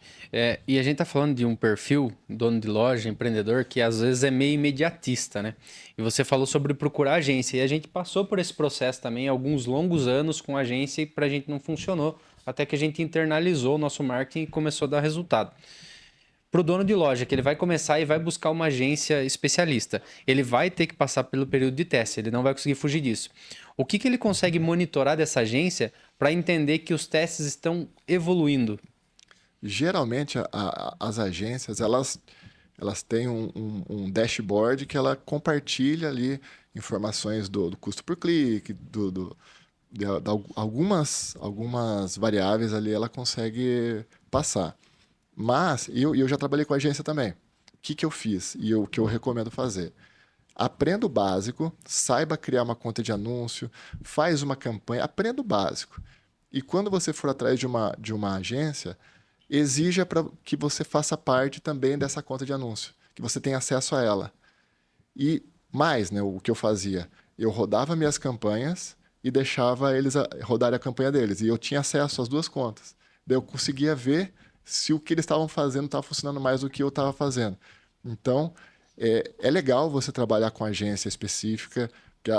E a gente tá falando de um perfil, dono de loja, empreendedor, que às vezes é meio imediatista, né? E você falou sobre procurar agência. E a gente passou por esse processo também, alguns longos anos com agência, e pra gente não funcionou. Até que a gente internalizou o nosso marketing e começou a dar resultado. Pro dono de loja, que ele vai começar e vai buscar uma agência especialista. Ele vai ter que passar pelo período de teste, ele não vai conseguir fugir disso. O que ele consegue monitorar dessa agência para entender que os testes estão evoluindo? Geralmente, as agências, elas têm um dashboard que ela compartilha ali informações do custo por clique, algumas variáveis ali ela consegue passar. Mas, eu já trabalhei com agência também. O que eu fiz e o que eu recomendo fazer? Aprenda o básico, saiba criar uma conta de anúncio, faz uma campanha, aprenda o básico. E quando você for atrás de uma agência, exija que você faça parte também dessa conta de anúncio, que você tenha acesso a ela. E mais, né, o que eu fazia? Eu rodava minhas campanhas e deixava eles rodarem a campanha deles. E eu tinha acesso às duas contas. Daí eu conseguia ver se o que eles estavam fazendo estava funcionando mais do que eu estava fazendo. Então, é legal você trabalhar com agência específica, que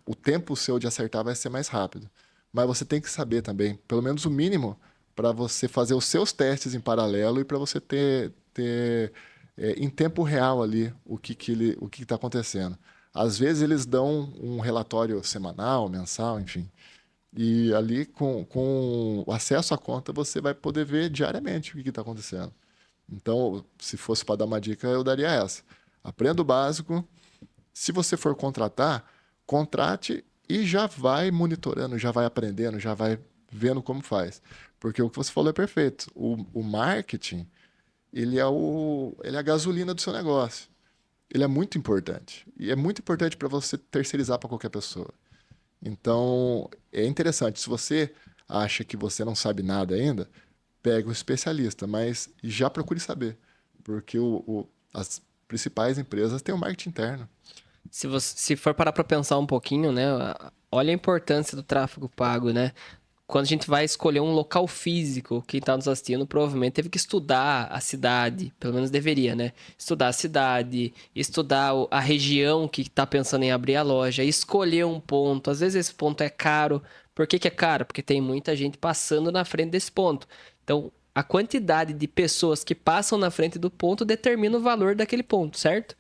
o tempo seu de acertar vai ser mais rápido. Mas você tem que saber também, pelo menos o mínimo, para você fazer os seus testes em paralelo e para você ter em tempo real ali o que está acontecendo. Às vezes eles dão um relatório semanal, mensal, enfim. E ali, com o acesso à conta, você vai poder ver diariamente o que está acontecendo. Então, se fosse para dar uma dica, eu daria essa. Aprenda o básico. Se você for contratar, contrate e já vai monitorando, já vai aprendendo, já vai vendo como faz. Porque o que você falou é perfeito. O marketing, ele é a gasolina do seu negócio. Ele é muito importante. E é muito importante para você terceirizar para qualquer pessoa. Então, é interessante. Se você acha que você não sabe nada ainda, pega um especialista, mas já procure saber. Porque as principais empresas têm o marketing interno. Se for parar para pensar um pouquinho, né? Olha a importância do tráfego pago, né? Quando a gente vai escolher um local físico, quem está nos assistindo provavelmente teve que estudar a cidade, pelo menos deveria, né? Estudar a cidade, estudar a região que está pensando em abrir a loja, escolher um ponto. Às vezes esse ponto é caro. Por que é caro? Porque tem muita gente passando na frente desse ponto. Então, a quantidade de pessoas que passam na frente do ponto determina o valor daquele ponto, certo?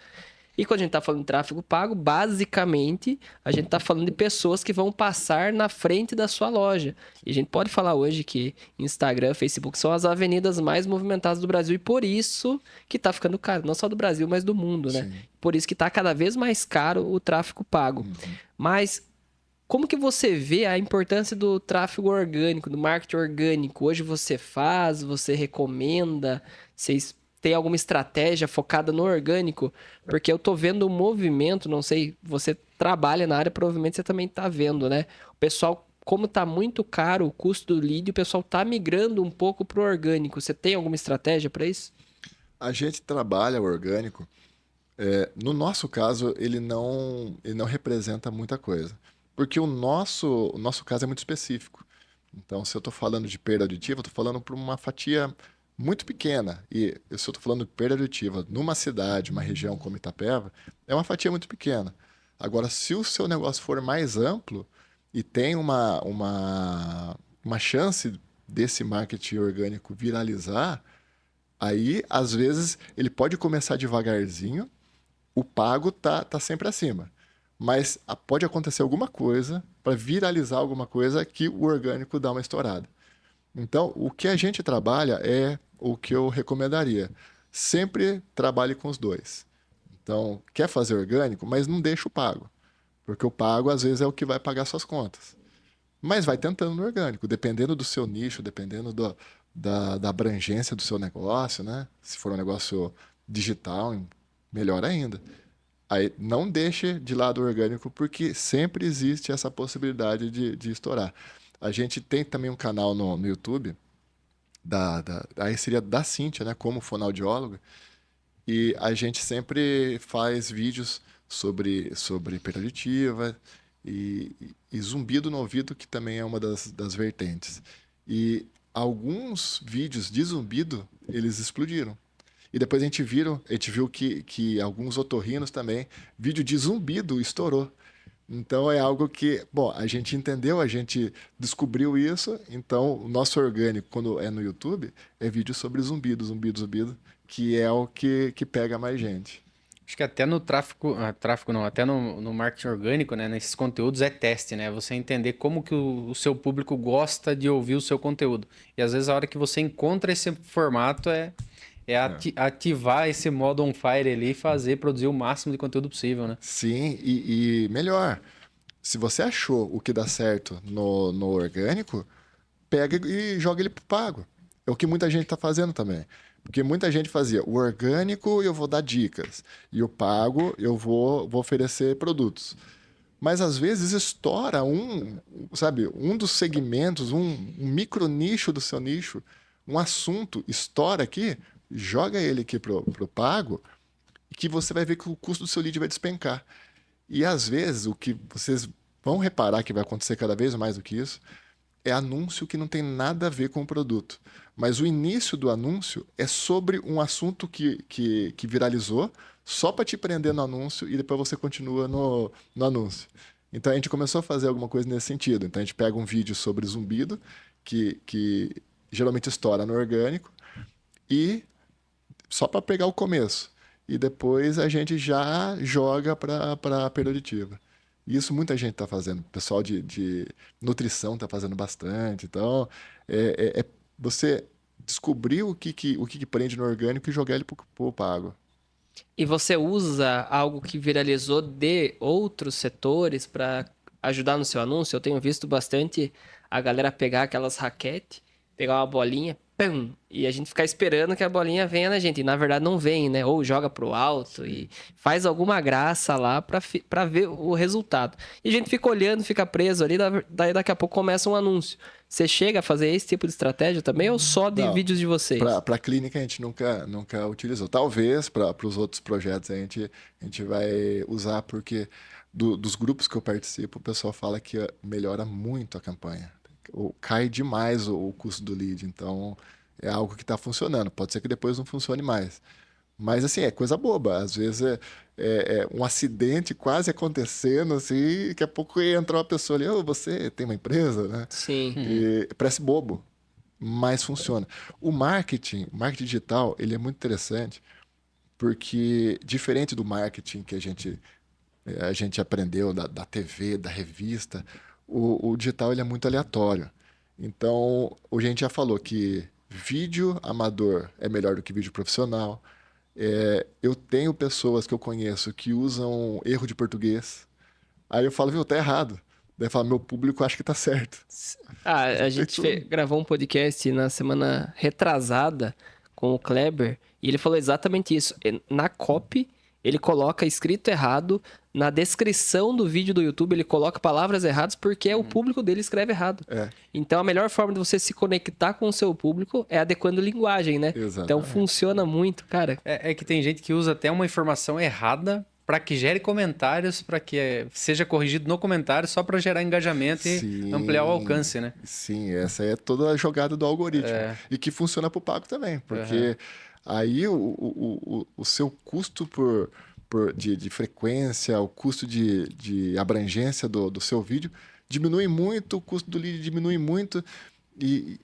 E quando a gente está falando de tráfego pago, basicamente, a gente está falando de pessoas que vão passar na frente da sua loja. E a gente pode falar hoje que Instagram, Facebook são as avenidas mais movimentadas do Brasil e por isso que está ficando caro. Não só do Brasil, mas do mundo, né? Sim. Por isso que está cada vez mais caro o tráfego pago. Mas como que você vê a importância do tráfego orgânico, do marketing orgânico? Hoje você faz, você recomenda, vocês tem alguma estratégia focada no orgânico? Porque eu tô vendo um movimento, não sei, você trabalha na área, provavelmente você também tá vendo, né? O pessoal, como tá muito caro o custo do lead, o pessoal tá migrando um pouco pro orgânico. Você tem alguma estratégia para isso? A gente trabalha o orgânico. No nosso caso, ele não representa muita coisa. Porque o nosso caso é muito específico. Então, se eu estou falando de perda auditiva, eu estou falando para uma fatia muito pequena. E se eu estou falando de perda auditiva numa cidade, uma região como Itapeva, é uma fatia muito pequena. Agora, se o seu negócio for mais amplo e tem uma chance desse marketing orgânico viralizar, aí, às vezes, ele pode começar devagarzinho, o pago tá sempre acima. Mas pode acontecer alguma coisa para viralizar alguma coisa que o orgânico dá uma estourada. Então, o que a gente trabalha é o que eu recomendaria. Sempre trabalhe com os dois. Então, quer fazer orgânico, mas não deixa o pago. Porque o pago, às vezes, é o que vai pagar suas contas. Mas vai tentando no orgânico, dependendo do seu nicho, dependendo da abrangência do seu negócio, né? Se for um negócio digital, melhor ainda. Aí não deixe de lado o orgânico, porque sempre existe essa possibilidade de estourar. A gente tem também um canal no YouTube, aí seria da Cíntia, né, como fonoaudióloga, e a gente sempre faz vídeos sobre perda auditiva e zumbido no ouvido, que também é uma das vertentes. E alguns vídeos de zumbido, eles explodiram. E depois a gente viu que alguns otorrinos também, vídeo de zumbido estourou. Então é algo que, bom, a gente entendeu, a gente descobriu isso, então o nosso orgânico, quando é no YouTube, é vídeo sobre zumbido, zumbido, zumbido, que é o que pega mais gente. Acho que até no tráfego não, até no marketing orgânico, né, nesses conteúdos é teste, né? Você entender como que o seu público gosta de ouvir o seu conteúdo. E às vezes a hora que você encontra esse formato ativar esse modo on fire ali e produzir o máximo de conteúdo possível, né? Sim, e melhor, se você achou o que dá certo no orgânico, pega e joga ele pro pago. É o que muita gente está fazendo também. Porque muita gente fazia o orgânico, eu vou dar dicas, e o pago eu vou oferecer produtos. Mas às vezes estoura um dos segmentos, um micro nicho do seu nicho, um assunto estoura aqui, joga ele aqui pro pago, que você vai ver que o custo do seu lead vai despencar. E às vezes o que vocês vão reparar que vai acontecer cada vez mais do que isso é anúncio que não tem nada a ver com o produto. Mas o início do anúncio é sobre um assunto que viralizou, só para te prender no anúncio e depois você continua no anúncio. Então a gente começou a fazer alguma coisa nesse sentido. Então a gente pega um vídeo sobre zumbido, que geralmente estoura no orgânico, e só para pegar o começo. E depois a gente já joga para a perda auditiva. E isso muita gente está fazendo. O pessoal de nutrição está fazendo bastante. Então, você descobrir o que prende no orgânico e jogar ele para o pago. E você usa algo que viralizou de outros setores para ajudar no seu anúncio? Eu tenho visto bastante a galera pegar aquelas raquetes, pegar uma bolinha, pum, e a gente ficar esperando que a bolinha venha na gente. E na verdade não vem, né? Ou joga pro alto e faz alguma graça lá para ver o resultado. E a gente fica olhando, fica preso ali, daí daqui a pouco começa um anúncio. Você chega a fazer esse tipo de estratégia também ou só de Não, vídeos de vocês? Para a clínica a gente nunca utilizou. Talvez para os outros projetos a gente vai usar, porque dos grupos que eu participo, o pessoal fala que melhora muito a campanha. Cai demais o custo do lead. Então é algo que está funcionando. Pode ser que depois não funcione mais. Mas assim, é coisa boba. Às vezes é um acidente quase acontecendo, assim, e daqui a pouco entra uma pessoa ali, "Ô, você tem uma empresa, né?" Sim. E parece bobo, mas funciona. O marketing digital, ele é muito interessante, porque diferente do marketing que a gente aprendeu da TV, da revista, o digital ele é muito aleatório. Então, hoje a gente já falou que vídeo amador é melhor do que vídeo profissional. Eu tenho pessoas que eu conheço que usam erro de português. Aí eu falo, viu, tá errado. Daí fala, meu público acha que tá certo. A gente gravou um podcast na semana retrasada com o Kleber, e ele falou exatamente isso. Na copy, ele coloca escrito errado, na descrição do vídeo do YouTube ele coloca palavras erradas porque o público dele escreve errado. Então a melhor forma de você se conectar com o seu público é adequando linguagem, né? Exatamente. Então funciona muito, cara. É que tem gente que usa até uma informação errada para que gere comentários, para que seja corrigido no comentário, só para gerar engajamento e ampliar o alcance, né? Sim, essa é toda a jogada do algoritmo. E que funciona para o pago também, porque aí o seu custo de frequência, o custo de abrangência do seu vídeo diminui muito, o custo do lead diminui muito. E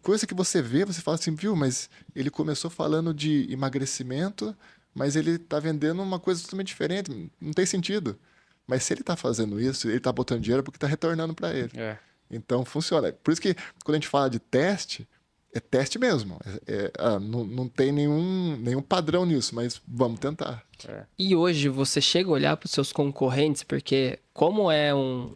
coisa que você vê, você fala assim, viu, mas ele começou falando de emagrecimento, mas ele está vendendo uma coisa totalmente diferente, não tem sentido. Mas se ele está fazendo isso, ele está botando dinheiro porque está retornando para ele. Então funciona. Por isso que quando a gente fala de teste, é teste mesmo. Não tem nenhum padrão nisso, mas vamos tentar. E hoje você chega a olhar para os seus concorrentes, porque como é um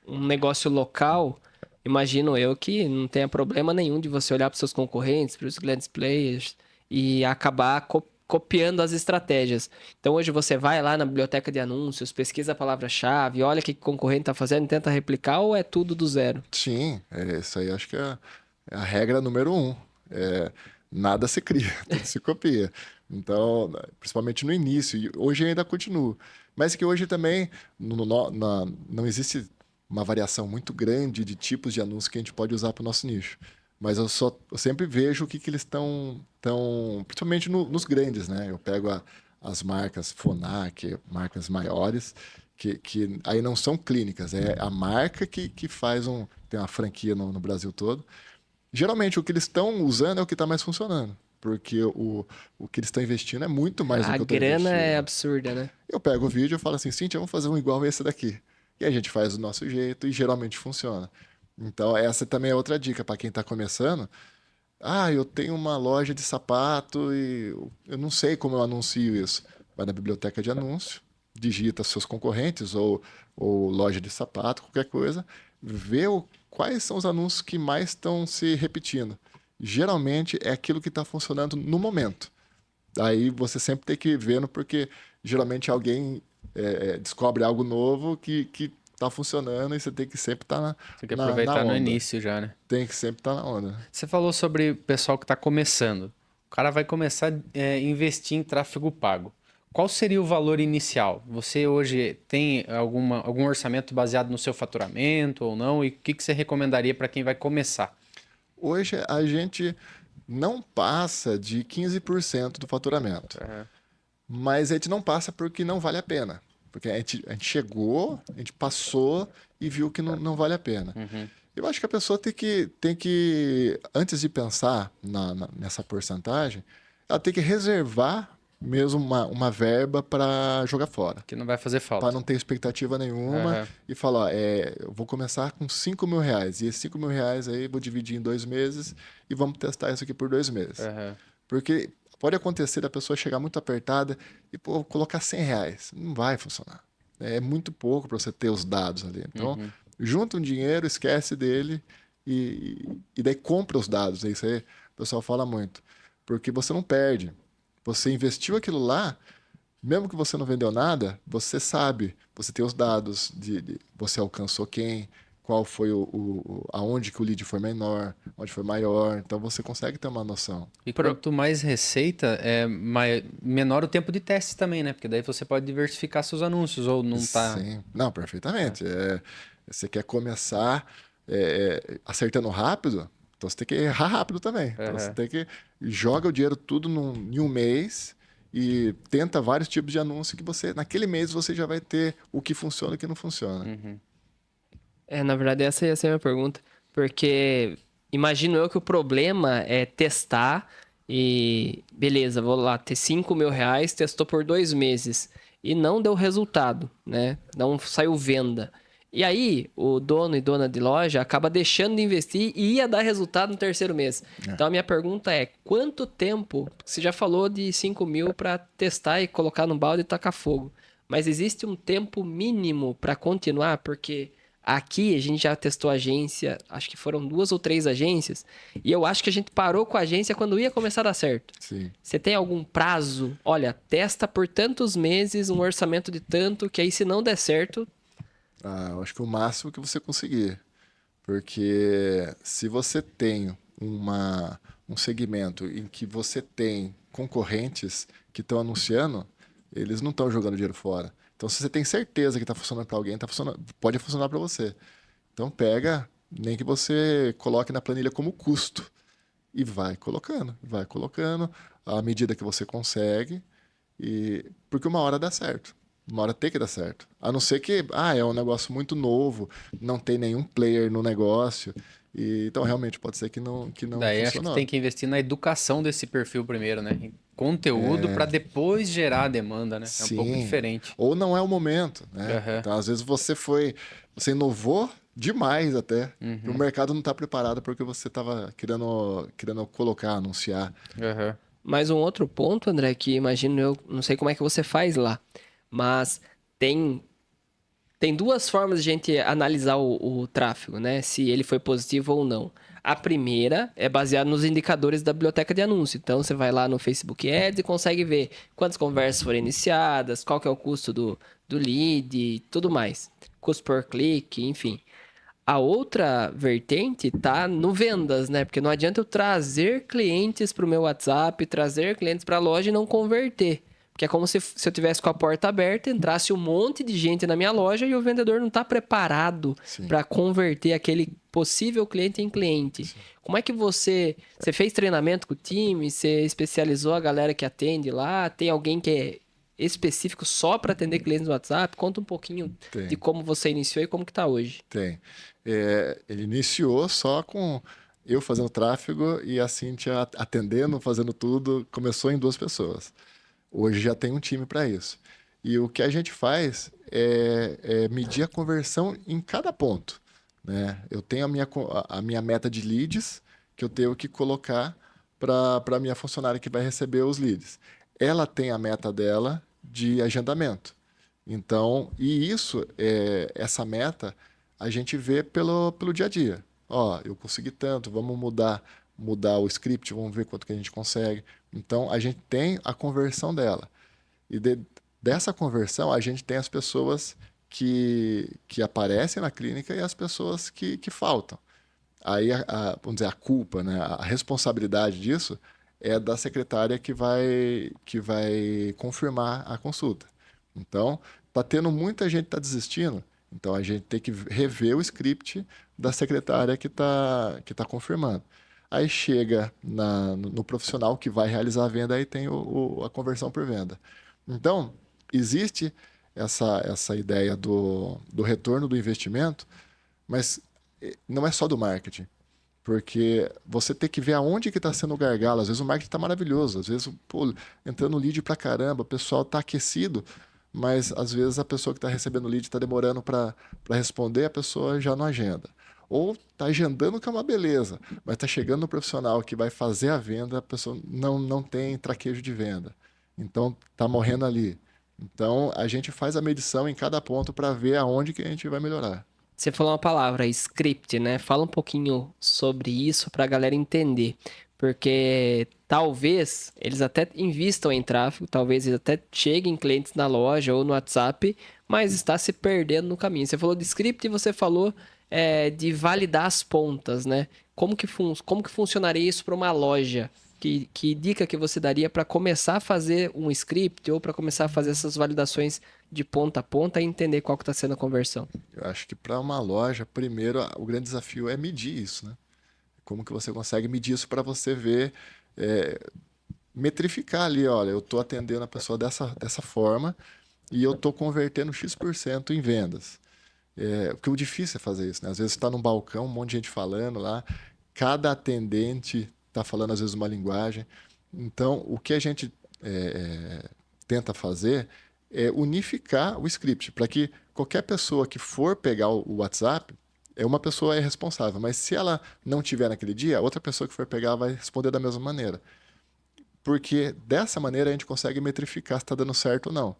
negócio local, imagino eu que não tenha problema nenhum de você olhar para os seus concorrentes, para os grandes players e acabar copiando as estratégias. Então hoje você vai lá na biblioteca de anúncios, pesquisa a palavra-chave, olha o que o concorrente está fazendo e tenta replicar, ou é tudo do zero? Sim, isso aí acho que é a regra número 1. Nada se cria, tudo se copia. Então, principalmente no início, e hoje ainda continua. Mas que hoje também não existe uma variação muito grande de tipos de anúncios que a gente pode usar para o nosso nicho. Mas eu sempre vejo o que eles estão principalmente nos grandes, né? Eu pego as marcas Fonac, marcas maiores, que aí não são clínicas, é a marca que faz tem uma franquia no Brasil todo. Geralmente o que eles estão usando é o que está mais funcionando, porque o que eles estão investindo é muito mais do que eu estou investindo. A grana é absurda, né? Eu pego o vídeo e falo assim, Cíntia, vamos fazer um igual a esse daqui. E a gente faz do nosso jeito e geralmente funciona. Então, essa também é outra dica para quem está começando. Eu tenho uma loja de sapato e eu não sei como eu anuncio isso. Vai na biblioteca de anúncio, digita seus concorrentes ou loja de sapato, qualquer coisa, vê quais são os anúncios que mais estão se repetindo. Geralmente é aquilo que está funcionando no momento. Aí você sempre tem que ir vendo, porque geralmente alguém descobre algo novo que tá funcionando e você tem que sempre estar na onda. Tem que aproveitar no início já, né? Tem que sempre estar na onda. Você falou sobre o pessoal que está começando. O cara vai começar a investir em tráfego pago. Qual seria o valor inicial? Você hoje tem algum orçamento baseado no seu faturamento ou não? E o que você recomendaria para quem vai começar? Hoje a gente não passa de 15% do faturamento. Mas a gente não passa porque não vale a pena. Porque a gente chegou, a gente passou e viu que não vale a pena. Eu acho que a pessoa tem que antes de pensar nessa porcentagem, ela tem que reservar mesmo uma verba para jogar fora. Que não vai fazer falta. Para não ter expectativa nenhuma e falar, eu vou começar com R$5.000 e esses R$5.000 aí vou dividir em 2 meses e vamos testar isso aqui por 2 meses. Porque pode acontecer da pessoa chegar muito apertada e colocar R$100. Não vai funcionar. É muito pouco para você ter os dados ali. Então, junta um dinheiro, esquece dele e daí compra os dados. Isso aí o pessoal fala muito. Porque você não perde. Você investiu aquilo lá, mesmo que você não vendeu nada, você sabe, você tem os dados de você alcançou quem, qual foi aonde que o lead foi menor, onde foi maior, então você consegue ter uma noção. E quanto mais receita, menor o tempo de teste também, né? Porque daí você pode diversificar seus anúncios ou não tá... Sim, não, perfeitamente. Você quer começar acertando rápido, então você tem que errar rápido também. Então você tem que joga o dinheiro tudo em um mês e tenta vários tipos de anúncio que naquele mês você já vai ter o que funciona e o que não funciona. Na verdade, essa ia ser a minha pergunta. Porque imagino eu que o problema é testar e... Beleza, vou lá ter R$5.000, testou por 2 meses e não deu resultado, né? Não saiu venda. E aí, o dono e dona de loja acaba deixando de investir e ia dar resultado no 3º mês. Então, a minha pergunta é, quanto tempo... Você já falou de 5 mil para testar e colocar no balde e tacar fogo. Mas existe um tempo mínimo para continuar? Porque Aqui a gente já testou agência, acho que foram 2 ou 3 agências, e eu acho que a gente parou com a agência quando ia começar a dar certo. Sim. Você tem algum prazo? Olha, testa por tantos meses, um orçamento de tanto, que aí se não der certo, Eu acho que o máximo que você conseguir. Porque se você tem um segmento em que você tem concorrentes que estão anunciando, eles não estão jogando dinheiro fora. Então, se você tem certeza que está funcionando para alguém, pode funcionar para você. Então, pega, nem que você coloque na planilha como custo e vai colocando à medida que você consegue, porque uma hora dá certo. Uma hora tem que dar certo. A não ser que é um negócio muito novo, não tem nenhum player no negócio. Então, realmente, pode ser que não Daí acho que funcionou. tem que investir na educação desse perfil primeiro, né? Em conteúdo para depois gerar a demanda, né? É um pouco Sim. diferente. Ou não é o momento, né? Aham. Então, às vezes, você inovou demais até. E o mercado não está preparado porque você estava querendo colocar, anunciar. Aham. mais um outro ponto, André, que imagino eu, não sei como é que você faz lá, mas tem tem 2 formas de a gente analisar o tráfego, né? Se ele foi positivo ou não. A primeira é baseada nos indicadores da biblioteca de anúncio. Então, você vai lá no Facebook Ads e consegue ver quantas conversas foram iniciadas, qual que é o custo do lead e tudo mais. Custo por clique, enfim. A outra vertente tá no vendas, né? Porque não adianta eu trazer clientes para o meu WhatsApp, trazer clientes para a loja e não converter. Porque é como se eu tivesse com a porta aberta, entrasse um monte de gente na minha loja e o vendedor não está preparado Sim. para converter aquele possível cliente em cliente. Como é que você fez treinamento com o time? Você especializou a galera que atende lá? Tem alguém que é específico só para atender clientes no WhatsApp? Conta um pouquinho Tem. de como você iniciou e como que tá hoje. Tem. Ele iniciou só com eu fazendo tráfego e a Cíntia atendendo, fazendo tudo. Começou em 2 pessoas. Hoje já tem um time para isso. E o que a gente faz é medir a conversão em cada ponto, né? Eu tenho a minha meta de leads que eu tenho que colocar para a minha funcionária que vai receber os leads. Ela tem a meta dela de agendamento. Então, essa meta a gente vê pelo dia a dia. Ó, eu consegui tanto, vamos mudar o script, vamos ver quanto que a gente consegue. Então, a gente tem a conversão dela. E dessa conversão, a gente tem as pessoas que aparecem na clínica e as pessoas que faltam. Aí, vamos dizer, a culpa, né? A responsabilidade disso é da secretária que vai confirmar a consulta. Então, tá tendo muita gente que está desistindo, então a gente tem que rever o script da secretária que tá confirmando. Aí chega no profissional que vai realizar a venda, aí tem a conversão por venda. Então, existe essa ideia do retorno do investimento, mas não é só do marketing. Porque você tem que ver aonde que está sendo o gargalo. Às vezes o marketing está maravilhoso, às vezes, pô, entrando lead pra caramba, o pessoal está aquecido, mas às vezes a pessoa que está recebendo lead está demorando para responder, a pessoa já não agenda. Ou está agendando, que é uma beleza, mas está chegando no profissional que vai fazer a venda, a pessoa não tem traquejo de venda. Então, está morrendo ali. Então, a gente faz a medição em cada ponto para ver aonde que a gente vai melhorar. Você falou uma palavra, script, né? Fala um pouquinho sobre isso para a galera entender. Porque talvez eles até invistam em tráfego, talvez eles até cheguem clientes na loja ou no WhatsApp, mas está se perdendo no caminho. Você falou de script e você falou de validar as pontas, né? Como que funcionaria isso para uma loja? Que dica que você daria para começar a fazer um script ou para começar a fazer essas validações de ponta a ponta e entender qual que está sendo a conversão? Eu acho que para uma loja, primeiro, o grande desafio é medir isso, né? Como que você consegue medir isso para você ver, metrificar ali, olha, eu estou atendendo a pessoa dessa forma e eu estou convertendo X% em vendas. Porque o difícil é fazer isso, né? Às vezes você está num balcão, um monte de gente falando lá, cada atendente está falando às vezes uma linguagem. Então, o que a gente tenta fazer é unificar o script, para que qualquer pessoa que for pegar o WhatsApp, uma pessoa é responsável, mas se ela não tiver naquele dia, outra pessoa que for pegar vai responder da mesma maneira. Porque dessa maneira a gente consegue metrificar se está dando certo ou não.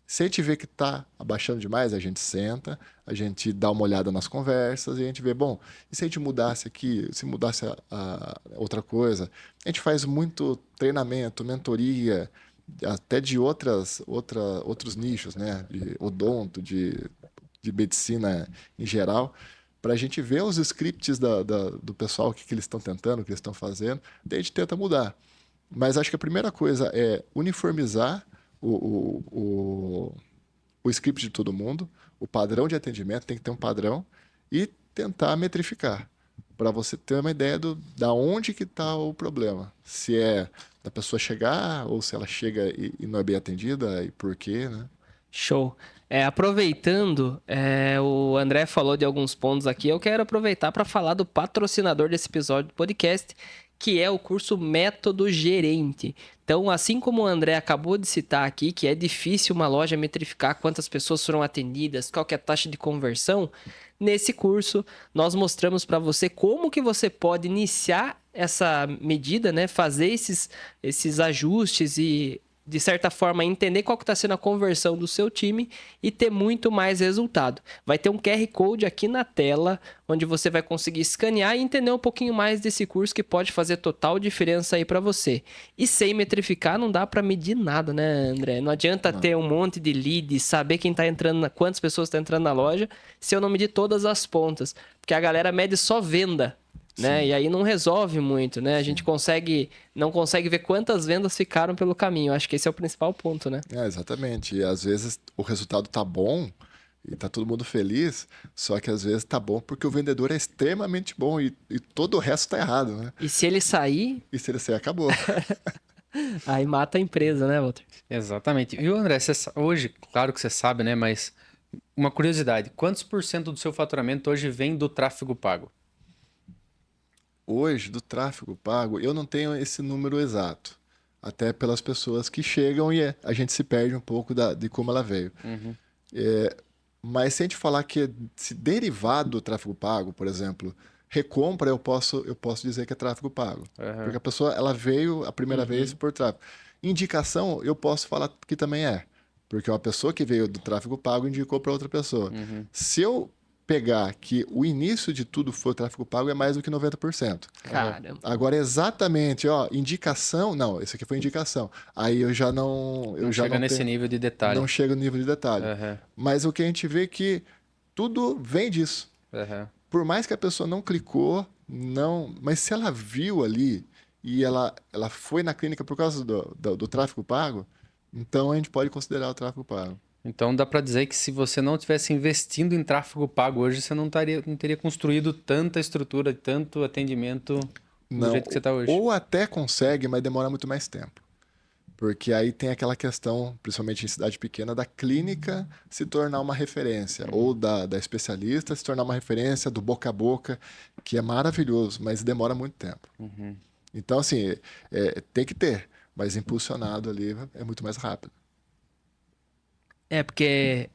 Se a gente vê que está abaixando demais, a gente senta, a gente dá uma olhada nas conversas e a gente vê, bom, e se a gente mudasse aqui, se mudasse a outra coisa? A gente faz muito treinamento, mentoria, até de outros nichos, né? De odonto, de medicina em geral, para a gente ver os scripts do pessoal, o que eles estão tentando, o que eles estão fazendo, daí a gente tenta mudar. Mas acho que a primeira coisa é uniformizar o script de todo mundo, o padrão de atendimento, tem que ter um padrão, e tentar metrificar, para você ter uma ideia da onde que está o problema. Se é da pessoa chegar, ou se ela chega e não é bem atendida, e por quê, né? Show. Aproveitando, o André falou de alguns pontos aqui, eu quero aproveitar para falar do patrocinador desse episódio do podcast, que é o curso Método Gerente. Então, assim como o André acabou de citar aqui, que é difícil uma loja metrificar quantas pessoas foram atendidas, qual que é a taxa de conversão, nesse curso nós mostramos para você como que você pode iniciar essa medida, né? Fazer esses ajustes e, de certa forma, entender qual que está sendo a conversão do seu time e ter muito mais resultado. Vai ter um QR Code aqui na tela, onde você vai conseguir escanear e entender um pouquinho mais desse curso que pode fazer total diferença aí para você. E sem metrificar não dá para medir nada, né, André? Não adianta ter um monte de leads, saber quem tá entrando, quantas pessoas estão entrando na loja, se eu não medir todas as pontas. Porque a galera mede só venda, né? E aí não resolve muito, né? A gente não consegue ver quantas vendas ficaram pelo caminho. Acho que esse é o principal ponto, né? Exatamente. E às vezes o resultado tá bom e tá todo mundo feliz, só que às vezes tá bom porque o vendedor é extremamente bom e todo o resto tá errado, né? E se ele sair, E se ele sair, acabou. aí mata a empresa, né, Walter? Exatamente. E o André, hoje, claro que você sabe, né? Mas uma curiosidade: quantos por cento do seu faturamento hoje vem do tráfego pago? Hoje, do tráfego pago, eu não tenho esse número exato. Até pelas pessoas que chegam e a gente se perde um pouco de como ela veio. Mas se a gente falar que se derivar do tráfego pago, por exemplo, recompra, eu posso dizer que é tráfego pago. Porque a pessoa ela veio a primeira vez por tráfego. Indicação, eu posso falar que também é. Porque uma pessoa que veio do tráfego pago indicou para outra pessoa. Se eu pegar que o início de tudo foi o tráfego pago, é mais do que 90%. Caramba. Agora, exatamente, indicação... Não, esse aqui foi indicação. Aí eu já não... Não chega nesse nível de detalhe. Não chega no nível de detalhe. Mas o que a gente vê é que tudo vem disso. Por mais que a pessoa não clicou, mas se ela viu ali e ela foi na clínica por causa do tráfego pago, então a gente pode considerar o tráfego pago. Então dá para dizer que se você não tivesse investindo em tráfego pago hoje, você não teria construído tanta estrutura, tanto atendimento do jeito que você está hoje. Ou até consegue, mas demora muito mais tempo. Porque aí tem aquela questão, principalmente em cidade pequena, da clínica se tornar uma referência, ou da especialista se tornar uma referência, do boca a boca, que é maravilhoso, mas demora muito tempo. Então, assim, tem que ter, mas impulsionado ali é muito mais rápido. Porque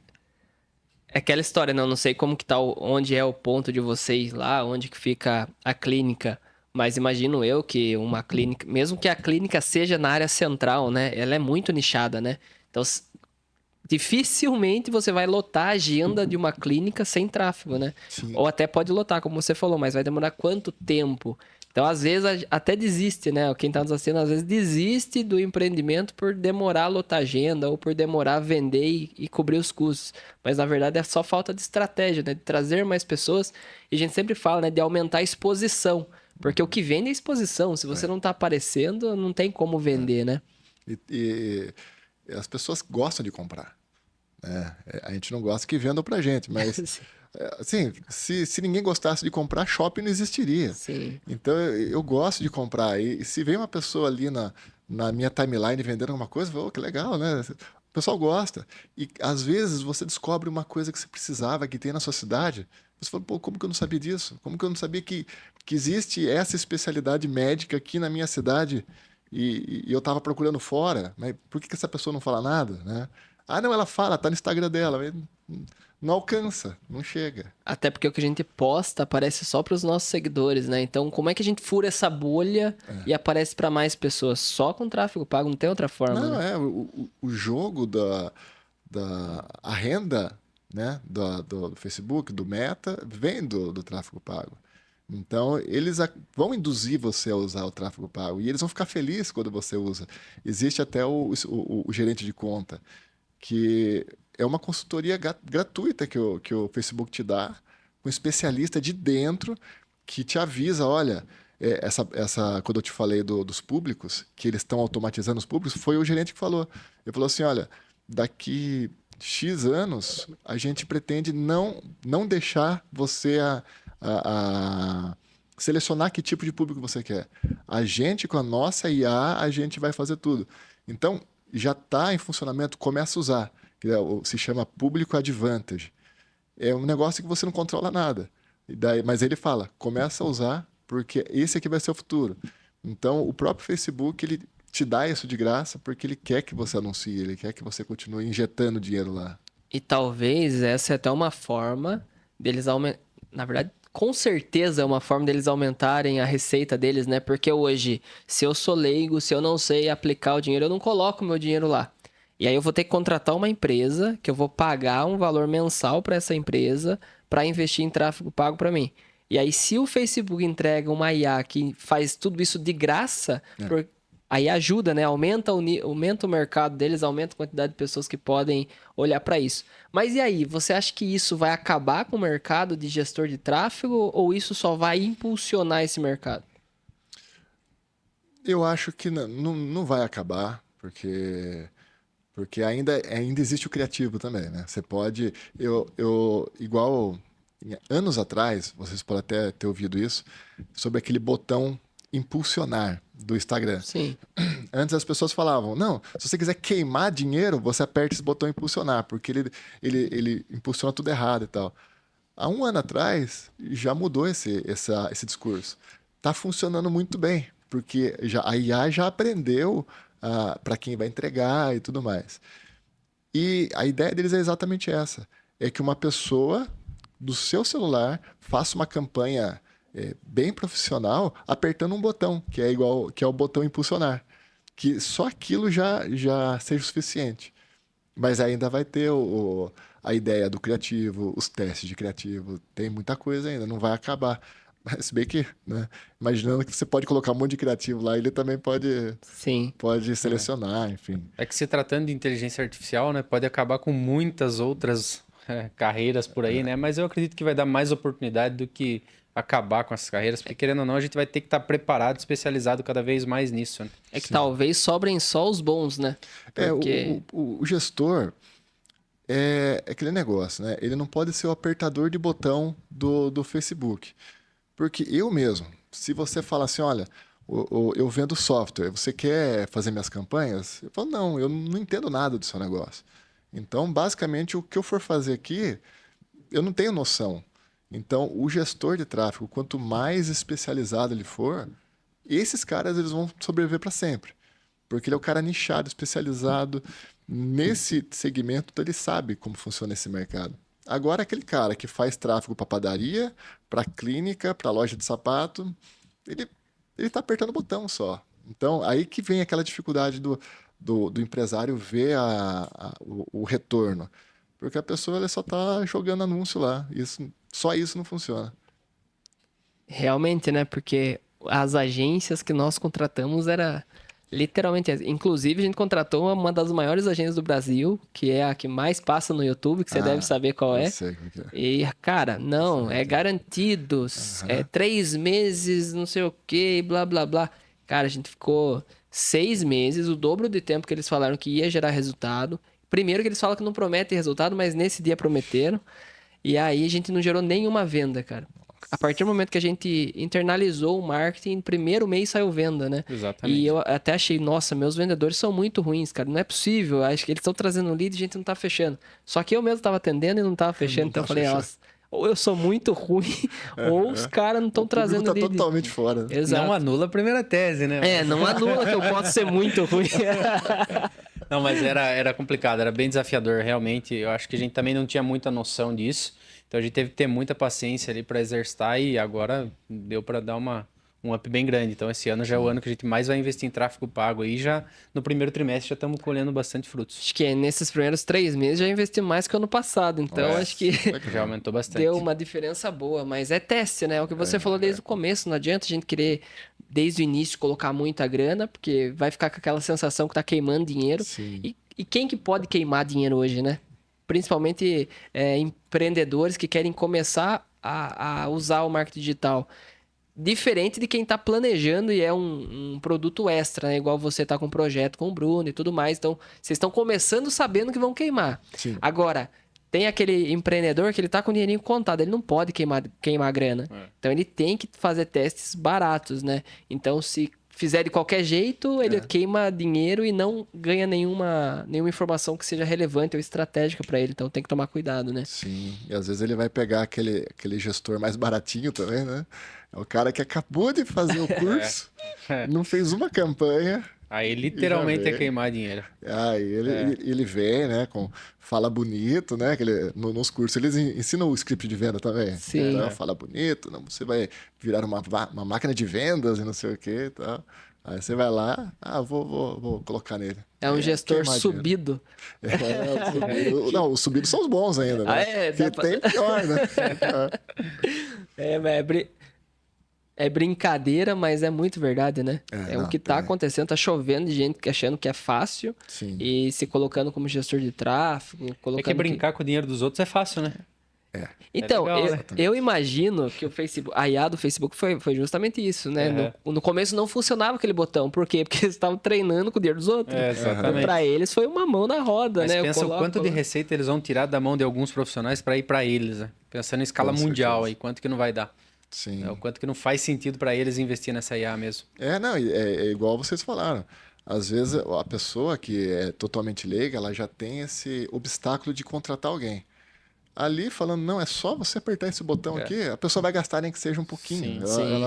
é aquela história, não sei como que tá, onde é o ponto de vocês lá, onde que fica a clínica, mas imagino eu que uma clínica, mesmo que a clínica seja na área central, né, ela é muito nichada, né? Então, dificilmente você vai lotar a agenda de uma clínica sem tráfego, né? Sim. Ou até pode lotar, como você falou, mas vai demorar quanto tempo? Então, às vezes, até desiste, né? Quem está nos assistindo, às vezes, desiste do empreendimento por demorar a lotar agenda ou por demorar a vender e cobrir os custos. Mas, na verdade, é só falta de estratégia, né? De trazer mais pessoas. E a gente sempre fala, né? De aumentar a exposição. Porque o que vende é exposição. Se você não está aparecendo, não tem como vender, né? E as pessoas gostam de comprar. Né? A gente não gosta que vendam pra gente, mas... Assim, se ninguém gostasse de comprar, shopping não existiria. Sim. Então, eu gosto de comprar. E se vem uma pessoa ali na minha timeline vendendo alguma coisa, eu falo, que legal, né? O pessoal gosta. E, às vezes, você descobre uma coisa que você precisava, que tem na sua cidade. Você fala, pô, como que eu não sabia disso? Como que eu não sabia que existe essa especialidade médica aqui na minha cidade e eu estava procurando fora? Mas por que essa pessoa não fala nada, né? Ah, não, ela fala, tá no Instagram dela. Não alcança, não chega. Até porque o que a gente posta aparece só para os nossos seguidores, né? Então, como é que a gente fura essa bolha e aparece para mais pessoas? Só com tráfego pago, não tem outra forma, Não, né? o jogo a renda, né, do Facebook, do Meta, vem do tráfego pago. Então, eles vão induzir você a usar o tráfego pago e eles vão ficar felizes quando você usa. Existe até o gerente de conta, que é uma consultoria gratuita que o Facebook te dá, um especialista de dentro que te avisa, olha, quando eu te falei dos públicos, que eles estão automatizando os públicos, foi o gerente que falou. Ele falou assim, olha, daqui X anos, a gente pretende não deixar você a selecionar que tipo de público você quer. A gente, com a nossa IA, a gente vai fazer tudo. Então, já está em funcionamento, começa a usar. Que se chama Público Advantage. É um negócio que você não controla nada. Mas ele fala, começa a usar, porque esse aqui vai ser o futuro. Então, o próprio Facebook, ele te dá isso de graça porque ele quer que você anuncie, ele quer que você continue injetando dinheiro lá. E talvez essa é até uma forma deles aumentar. Na verdade, com certeza é uma forma deles aumentarem a receita deles, né? Porque hoje, se eu sou leigo, se eu não sei aplicar o dinheiro, eu não coloco meu dinheiro lá. E aí eu vou ter que contratar uma empresa, que eu vou pagar um valor mensal para essa empresa para investir em tráfego pago para mim. E aí, se o Facebook entrega uma IA que faz tudo isso de graça, aí ajuda, né? Aumenta o mercado deles, aumenta a quantidade de pessoas que podem olhar para isso. Mas e aí, você acha que isso vai acabar com o mercado de gestor de tráfego ou isso só vai impulsionar esse mercado? Eu acho que não vai acabar, porque ainda existe o criativo também, né? Você pode... igual anos atrás, vocês podem até ter ouvido isso, sobre aquele botão impulsionar do Instagram. Sim. Antes as pessoas falavam, não, se você quiser queimar dinheiro, você aperta esse botão impulsionar, porque ele impulsiona tudo errado e tal. Há um ano atrás, já mudou esse discurso. Está funcionando muito bem, porque a IA já aprendeu para quem vai entregar e tudo mais. E a ideia deles é exatamente essa. É que uma pessoa do seu celular faça uma campanha bem profissional apertando um botão, que é o botão impulsionar. Que só aquilo já seja o suficiente. Mas ainda vai ter a ideia do criativo, os testes de criativo, tem muita coisa ainda, não vai acabar. Mas se bem que, né, imaginando que você pode colocar um monte de criativo lá, ele também Sim. pode selecionar, enfim. É que se tratando de inteligência artificial, né, pode acabar com muitas outras carreiras por aí, né? Mas eu acredito que vai dar mais oportunidade do que acabar com essas carreiras, porque querendo ou não, a gente vai ter que estar preparado, especializado cada vez mais nisso, né? É que talvez sobrem só os bons, né? Porque... O gestor é aquele negócio, né? Ele não pode ser o apertador de botão do Facebook. Porque eu mesmo, se você fala assim, olha, eu vendo software, você quer fazer minhas campanhas? Eu falo, não, eu não entendo nada do seu negócio. Então, basicamente, o que eu for fazer aqui, eu não tenho noção. Então, o gestor de tráfego, quanto mais especializado ele for, esses caras eles vão sobreviver para sempre. Porque ele é o cara nichado, especializado nesse segmento, então ele sabe como funciona esse mercado. Agora, aquele cara que faz tráfego para padaria, para clínica, para loja de sapato, ele está apertando o botão só. Então, aí que vem aquela dificuldade do empresário ver o retorno. Porque a pessoa ela só está jogando anúncio lá. Só isso não funciona. Realmente, né? Porque as agências que nós contratamos era literalmente... Inclusive, a gente contratou uma das maiores agências do Brasil, que é a que mais passa no YouTube, que você deve saber qual é. Eu sei como que é. E, cara, não, é garantido. É 3 meses, não sei o quê, blá, blá, blá. Cara, a gente ficou 6 meses, o dobro de tempo que eles falaram que ia gerar resultado. Primeiro que eles falam que não prometem resultado, mas nesse dia prometeram. E aí a gente não gerou nenhuma venda, cara. A partir do momento que a gente internalizou o marketing, no primeiro mês saiu venda, né? Exatamente. E eu até achei, nossa, meus vendedores são muito ruins, cara. Não é possível. Acho que eles estão trazendo um lead e a gente não tá fechando. Só que eu mesmo tava atendendo e não tava fechando. Então eu falei, nossa, ou eu sou muito ruim, ou os caras não estão trazendo tá lead. totalmente fora. Exato. Não anula a primeira tese, né? Não anula que eu posso ser muito ruim. Não, mas era complicado, era bem desafiador, realmente. Eu acho que a gente também não tinha muita noção disso. Então a gente teve que ter muita paciência ali para exercitar e agora deu para dar uma um up bem grande. Então, esse ano já é o ano que a gente mais vai investir em tráfego pago aí. Já no primeiro trimestre já estamos colhendo bastante frutos. Acho que nesses primeiros 3 meses já investi mais que ano passado. Então, acho que Já aumentou bastante. deu uma diferença boa. Mas é teste, né? É o que você falou desde o começo. Não adianta a gente querer, desde o início, colocar muita grana, porque vai ficar com aquela sensação que tá queimando dinheiro. Sim. E quem que pode queimar dinheiro hoje, né? Principalmente empreendedores que querem começar a usar o marketing digital. Diferente de quem está planejando e é um produto extra, né? Igual você tá com um projeto com o Bruno e tudo mais. Então, vocês estão começando sabendo que vão queimar. Sim. Agora, tem aquele empreendedor que ele tá com o dinheirinho contado, ele não pode queimar grana. Então, ele tem que fazer testes baratos, né? Então, se fizer de qualquer jeito, ele queima dinheiro e não ganha nenhuma informação que seja relevante ou estratégica para ele. Então, tem que tomar cuidado, né? Sim, e às vezes ele vai pegar aquele gestor mais baratinho também, né? É o cara que acabou de fazer o curso, não fez uma campanha. Aí literalmente é queimar dinheiro. Aí ele vem, né? Fala bonito, né? Nos cursos eles ensinam o script de venda também. Sim. Então, fala bonito, não, você vai virar uma máquina de vendas e não sei o que e tal. Aí você vai lá, vou colocar nele. É um gestor queimar subido. Não, os subidos são os bons ainda, né? Dá Que tem pior, né? É brincadeira, mas é muito verdade, né? O que tá acontecendo, tá chovendo de gente achando que é fácil. Sim. E se colocando como gestor de tráfego, colocando É que brincar com o dinheiro dos outros é fácil, né? Então, legal, né? eu imagino que o Facebook, a IA do Facebook foi justamente isso, né? No começo não funcionava aquele botão. Por quê? Porque eles estavam treinando com o dinheiro dos outros. Exatamente. Pra eles foi uma mão na roda, Mas né? pensa o quanto de receita eles vão tirar da mão de alguns profissionais para ir para eles, né? Pensando em escala Com mundial certeza. aí, quanto que não vai dar. Sim. O quanto que não faz sentido para eles investir nessa IA mesmo. Não, é igual vocês falaram. Às vezes a pessoa que é totalmente leiga, ela já tem esse obstáculo de contratar alguém. Ali falando, não, é só você apertar esse botão aqui, a pessoa vai gastar nem que seja um pouquinho.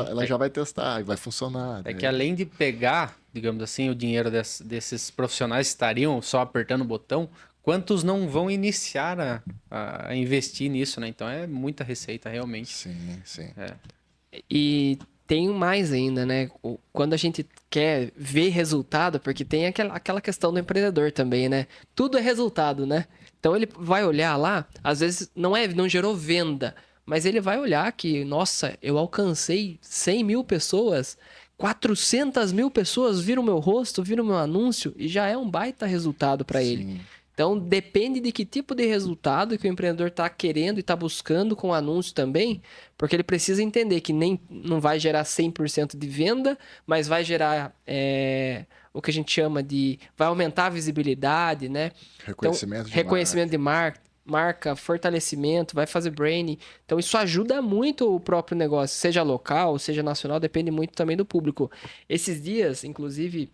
Ela já vai testar e vai funcionar. É que além de pegar, digamos assim, o dinheiro desses profissionais que estariam só apertando o botão, quantos não vão iniciar a investir nisso, né? Então é muita receita, realmente. Sim, sim. E tem mais ainda, né? Quando a gente quer ver resultado, porque tem aquela questão do empreendedor também, né? Tudo é resultado, né? Então ele vai olhar lá, às vezes não gerou venda, mas ele vai olhar que, nossa, eu alcancei 100 mil pessoas, 400 mil pessoas viram meu rosto, viram meu anúncio, e já é um baita resultado para ele. Então, depende de que tipo de resultado que o empreendedor está querendo e está buscando com o anúncio também, porque ele precisa entender que não vai gerar 100% de venda, mas vai gerar o que a gente chama de... vai aumentar a visibilidade, né? Reconhecimento de marca, fortalecimento, vai fazer branding. Então, isso ajuda muito o próprio negócio, seja local, seja nacional, depende muito também do público. Esses dias, inclusive...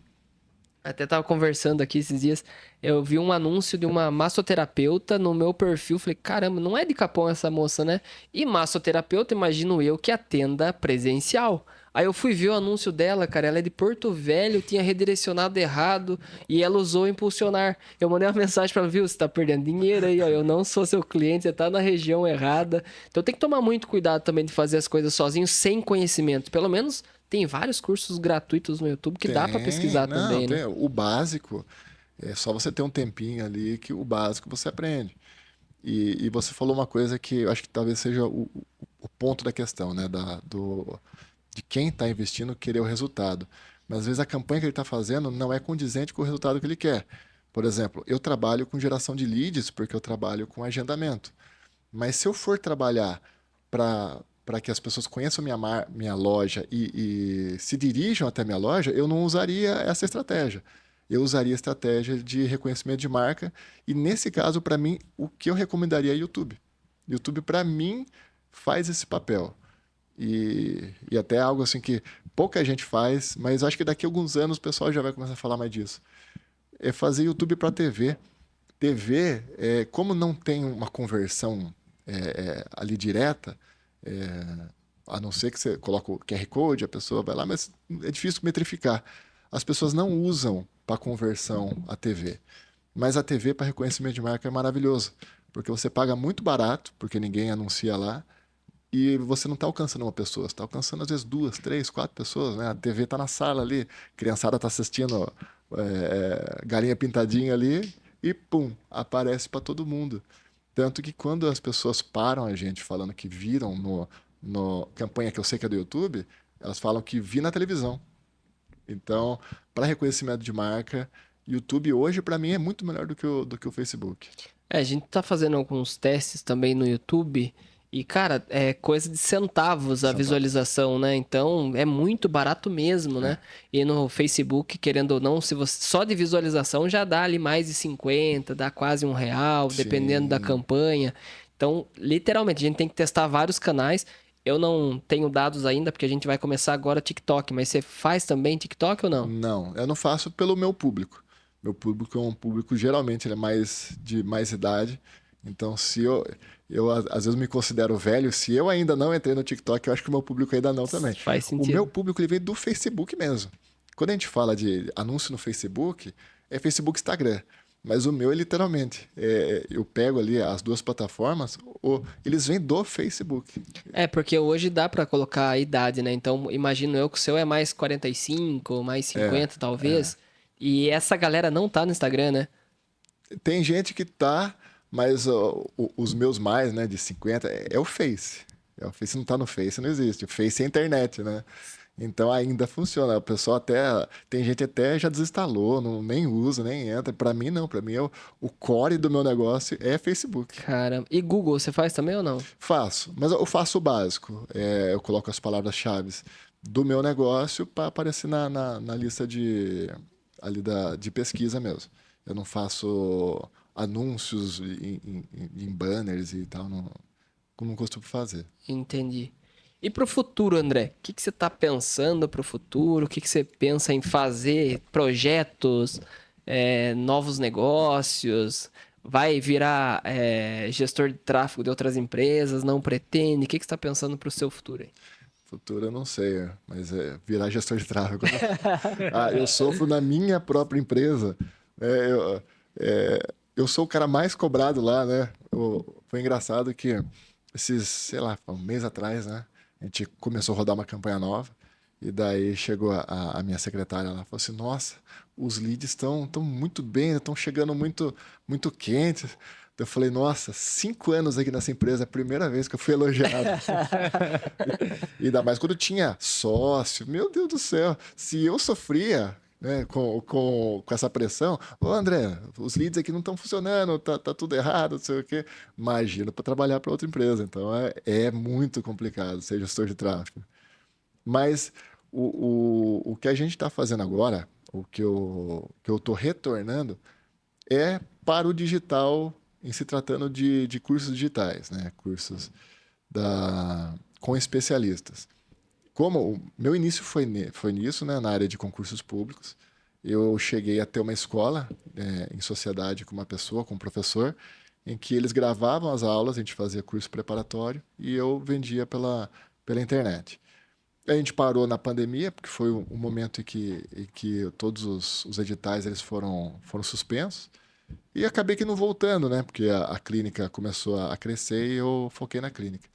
Até tava conversando aqui esses dias, eu vi um anúncio de uma massoterapeuta no meu perfil, falei, caramba, não é de Capão essa moça, né? E massoterapeuta, imagino eu, que atenda presencial. Aí eu fui ver o anúncio dela, cara, ela é de Porto Velho, tinha redirecionado errado e ela usou impulsionar. Eu mandei uma mensagem pra ela, viu, você tá perdendo dinheiro aí, ó, eu não sou seu cliente, você tá na região errada. Então tem que tomar muito cuidado também de fazer as coisas sozinho, sem conhecimento. Pelo menos... Tem vários cursos gratuitos no YouTube que dá para pesquisar também, né? O básico, é só você ter um tempinho ali que o básico você aprende. E você falou uma coisa que eu acho que talvez seja o ponto da questão, né? De quem está investindo querer o resultado. Mas às vezes a campanha que ele está fazendo não é condizente com o resultado que ele quer. Por exemplo, eu trabalho com geração de leads porque eu trabalho com agendamento. Mas se eu for trabalhar para que as pessoas conheçam minha loja e se dirijam até minha loja, eu não usaria essa estratégia. Eu usaria a estratégia de reconhecimento de marca e, nesse caso, para mim, o que eu recomendaria é YouTube. YouTube, para mim, faz esse papel. E até algo assim que pouca gente faz, mas acho que daqui a alguns anos o pessoal já vai começar a falar mais disso. É fazer YouTube para TV. TV, como não tem uma conversão ali direta, a não ser que você coloque o QR Code, a pessoa vai lá, mas é difícil metrificar. As pessoas não usam para conversão a TV, mas a TV para reconhecimento de marca é maravilhoso, porque você paga muito barato, porque ninguém anuncia lá, e você não está alcançando uma pessoa, você está alcançando às vezes 2, 3, 4 pessoas, né? A TV está na sala ali, a criançada está assistindo Galinha Pintadinha ali e pum, aparece para todo mundo. Tanto que quando as pessoas param a gente falando que viram no campanha que eu sei que é do YouTube, elas falam que vi na televisão. Então, para reconhecimento de marca, YouTube hoje para mim é muito melhor do que o Facebook. A gente tá fazendo alguns testes também no YouTube e, cara, é coisa de centavos a Centavos. visualização, né? Então é muito barato mesmo, né? E no Facebook, querendo ou não, se você só de visualização já dá ali mais de 50, dá quase R$ 1, dependendo da Sim. campanha. Então, literalmente, a gente tem que testar vários canais. Eu não tenho dados ainda, porque a gente vai começar agora TikTok, mas você faz também TikTok ou não? Não, eu não faço pelo meu público. Meu público é um público, geralmente, ele é mais de mais idade. Então, se às vezes me considero velho, se eu ainda não entrei no TikTok, eu acho que o meu público ainda não também. Faz O sentido. meu público ele vem do Facebook mesmo. Quando a gente fala de anúncio no Facebook, é Facebook e Instagram. Mas o meu é literalmente. Eu pego ali as duas plataformas, eles vêm do Facebook. É, porque hoje dá pra colocar a idade, né? Então, imagino eu que o seu é mais 45, mais 50, talvez. E essa galera não tá no Instagram, né? Tem gente que tá, mas os meus mais, né, de 50, é o Face. O Face não tá no Face, não existe. O Face é a internet, né? Então ainda funciona. O pessoal tem gente até já desinstalou, nem usa, nem entra. Para mim não, para mim o core do meu negócio é Facebook. Caramba. E Google, você faz também ou não? Faço, mas eu faço o básico. Eu coloco as palavras-chave do meu negócio para aparecer na lista de pesquisa mesmo. Eu não faço anúncios em banners e tal, não costumo fazer. Entendi. E pro futuro, André? O que você tá pensando pro futuro? O que você pensa em fazer? Projetos, novos negócios? Vai virar gestor de tráfego de outras empresas? Não pretende? O que você tá pensando pro seu futuro aí? Futuro eu não sei, mas virar gestor de tráfego. Eu sofro na minha própria empresa. Eu sou o cara mais cobrado lá, né? Foi engraçado que sei lá, um mês atrás, né? A gente começou a rodar uma campanha nova e daí chegou a minha secretária lá e falou assim, nossa, os leads estão muito bem, estão chegando muito, muito quentes. Eu falei, nossa, 5 anos aqui nessa empresa, é a primeira vez que eu fui elogiado. E ainda mais quando tinha sócio. Meu Deus do céu, se eu sofria, né, com essa pressão, André, os leads aqui não estão funcionando, tá tudo errado, não sei o quê. Imagina para trabalhar para outra empresa. Então é muito complicado ser gestor de tráfego. Mas o que a gente está fazendo agora, o que eu estou retornando, é para o digital em se tratando de cursos digitais, né? Cursos com especialistas. Como o meu início foi nisso, né? Na área de concursos públicos, eu cheguei a ter uma escola em sociedade com uma pessoa, com um professor, em que eles gravavam as aulas, a gente fazia curso preparatório e eu vendia pela internet. A gente parou na pandemia, porque foi o momento em que todos os editais eles foram suspensos. E acabei que não voltando, né? Porque a clínica começou a crescer e eu foquei na clínica.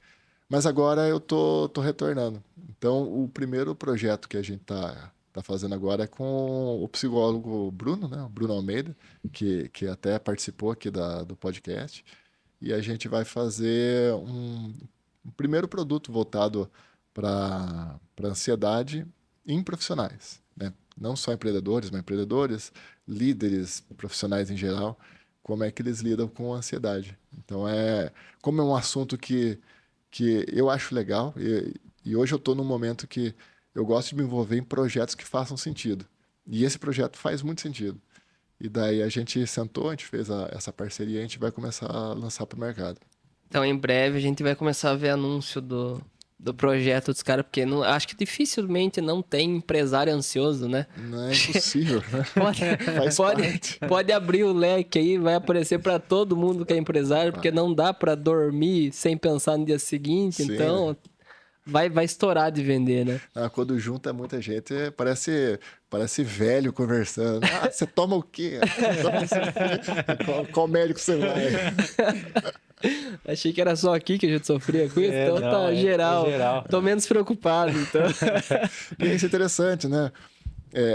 Mas agora eu tô retornando. Então, o primeiro projeto que a gente tá fazendo agora é com o psicólogo Bruno, né? O Bruno Almeida, que até participou aqui do podcast. E a gente vai fazer um primeiro produto voltado para ansiedade em profissionais, né? Não só empreendedores, mas empreendedores, líderes, profissionais em geral, como é que eles lidam com a ansiedade. Então, como é um assunto que eu acho legal, e hoje eu estou num momento que eu gosto de me envolver em projetos que façam sentido. E esse projeto faz muito sentido. E daí a gente sentou, a gente fez essa parceria e a gente vai começar a lançar para o mercado. Então, em breve, a gente vai começar a ver anúncio do projeto dos caras, porque acho que dificilmente não tem empresário ansioso, né? Não é impossível, né? Pode abrir o leque aí, vai aparecer para todo mundo que é empresário, porque não dá para dormir sem pensar no dia seguinte, Sim, então vai estourar de vender, né? Quando junta muita gente, parece velho conversando. Você toma o quê? Qual médico você vai? Achei que era só aqui que a gente sofria com isso, então não, tá é geral. geral. Tô menos preocupado, então. E isso é interessante, né?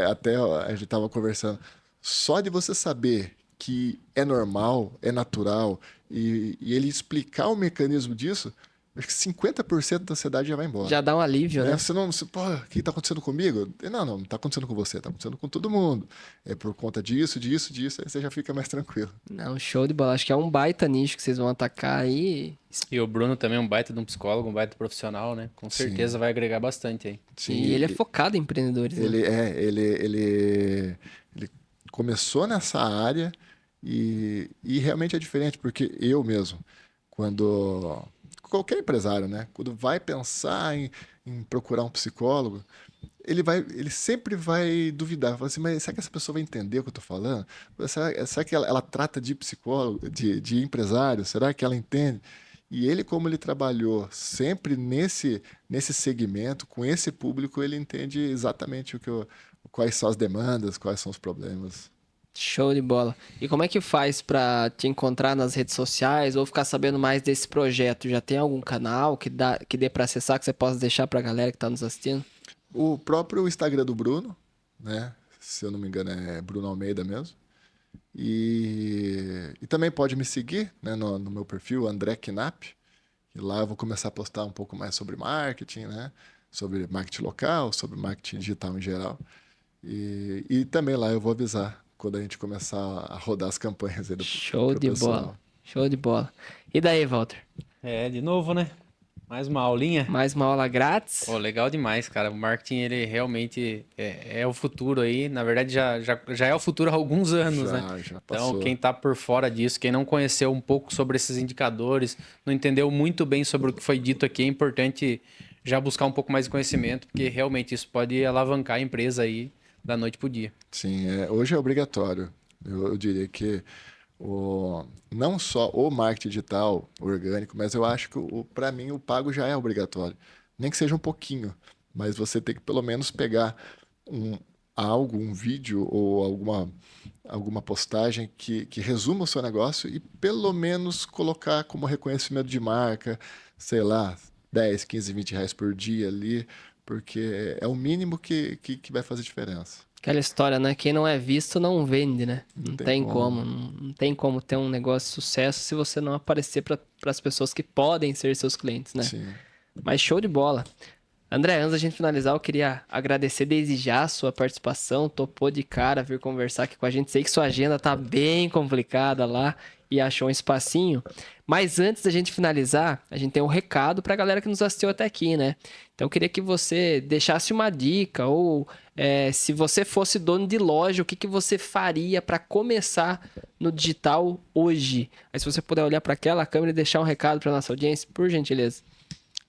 Até ó, a gente estava conversando. Só de você saber que é normal, é natural, e ele explicar o mecanismo disso, acho que 50% da ansiedade já vai embora. Já dá um alívio, né? Você não, pô, o que está acontecendo comigo? Não está acontecendo com você, está acontecendo com todo mundo. É por conta disso, disso, disso, aí você já fica mais tranquilo. Não, show de bola. Acho que é um baita nicho que vocês vão atacar aí. E o Bruno também é um baita de um psicólogo, um baita profissional, né? Com Sim. certeza vai agregar bastante aí. Sim, E ele é focado em empreendedores, né? ele começou nessa área e realmente é diferente, porque eu mesmo, quando qualquer empresário, né, quando vai pensar em procurar um psicólogo, ele sempre vai duvidar, fala assim, mas será que essa pessoa vai entender o que eu estou falando? Será que ela trata de psicólogo, de empresário? Será que ela entende? E ele, como ele trabalhou sempre nesse segmento, com esse público, ele entende exatamente quais são as demandas, quais são os problemas. Show de bola. E como é que faz pra te encontrar nas redes sociais ou ficar sabendo mais desse projeto? Já tem algum canal que dê pra acessar, que você possa deixar pra galera que tá nos assistindo? O próprio Instagram do Bruno, né? Se eu não me engano, é Bruno Almeida mesmo. E também pode me seguir, né, no meu perfil, André Knapp. E lá eu vou começar a postar um pouco mais sobre marketing, né? Sobre marketing local, sobre marketing digital em geral. E também lá eu vou avisar quando a gente começar a rodar as campanhas aí Show pro de pessoal. bola. Show de bola. E daí, Walter? De novo, né? Mais uma aulinha. Mais uma aula grátis? Pô, legal demais, cara. O marketing, ele realmente é o futuro aí. Na verdade, já é o futuro há alguns anos, né? Já Então, passou. quem tá por fora disso, quem não conheceu um pouco sobre esses indicadores, não entendeu muito bem sobre o que foi dito aqui, é importante já buscar um pouco mais de conhecimento, porque realmente isso pode alavancar a empresa aí da noite pro dia. Sim, hoje é obrigatório. Eu diria que não só o marketing digital orgânico, mas eu acho que para mim o pago já é obrigatório. Nem que seja um pouquinho, mas você tem que pelo menos pegar um vídeo ou alguma postagem que resuma o seu negócio e pelo menos colocar como reconhecimento de marca, sei lá, 10, 15, 20 reais por dia ali, porque é o mínimo que vai fazer diferença. Aquela história, né? Quem não é visto não vende, né? Não tem tem como. como. Não tem como ter um negócio de sucesso se você não aparecer para as pessoas que podem ser seus clientes, né? Sim. Mas show de bola. André, antes da gente finalizar, eu queria agradecer desde já a sua participação. Topou de cara vir conversar aqui com a gente. Sei que sua agenda tá bem complicada lá e achou um espacinho. Mas antes da gente finalizar, a gente tem um recado para a galera que nos assistiu até aqui, né? Então eu queria que você deixasse uma dica ou se você fosse dono de loja, o que você faria para começar no digital hoje? Aí se você puder olhar para aquela câmera e deixar um recado para nossa audiência, por gentileza.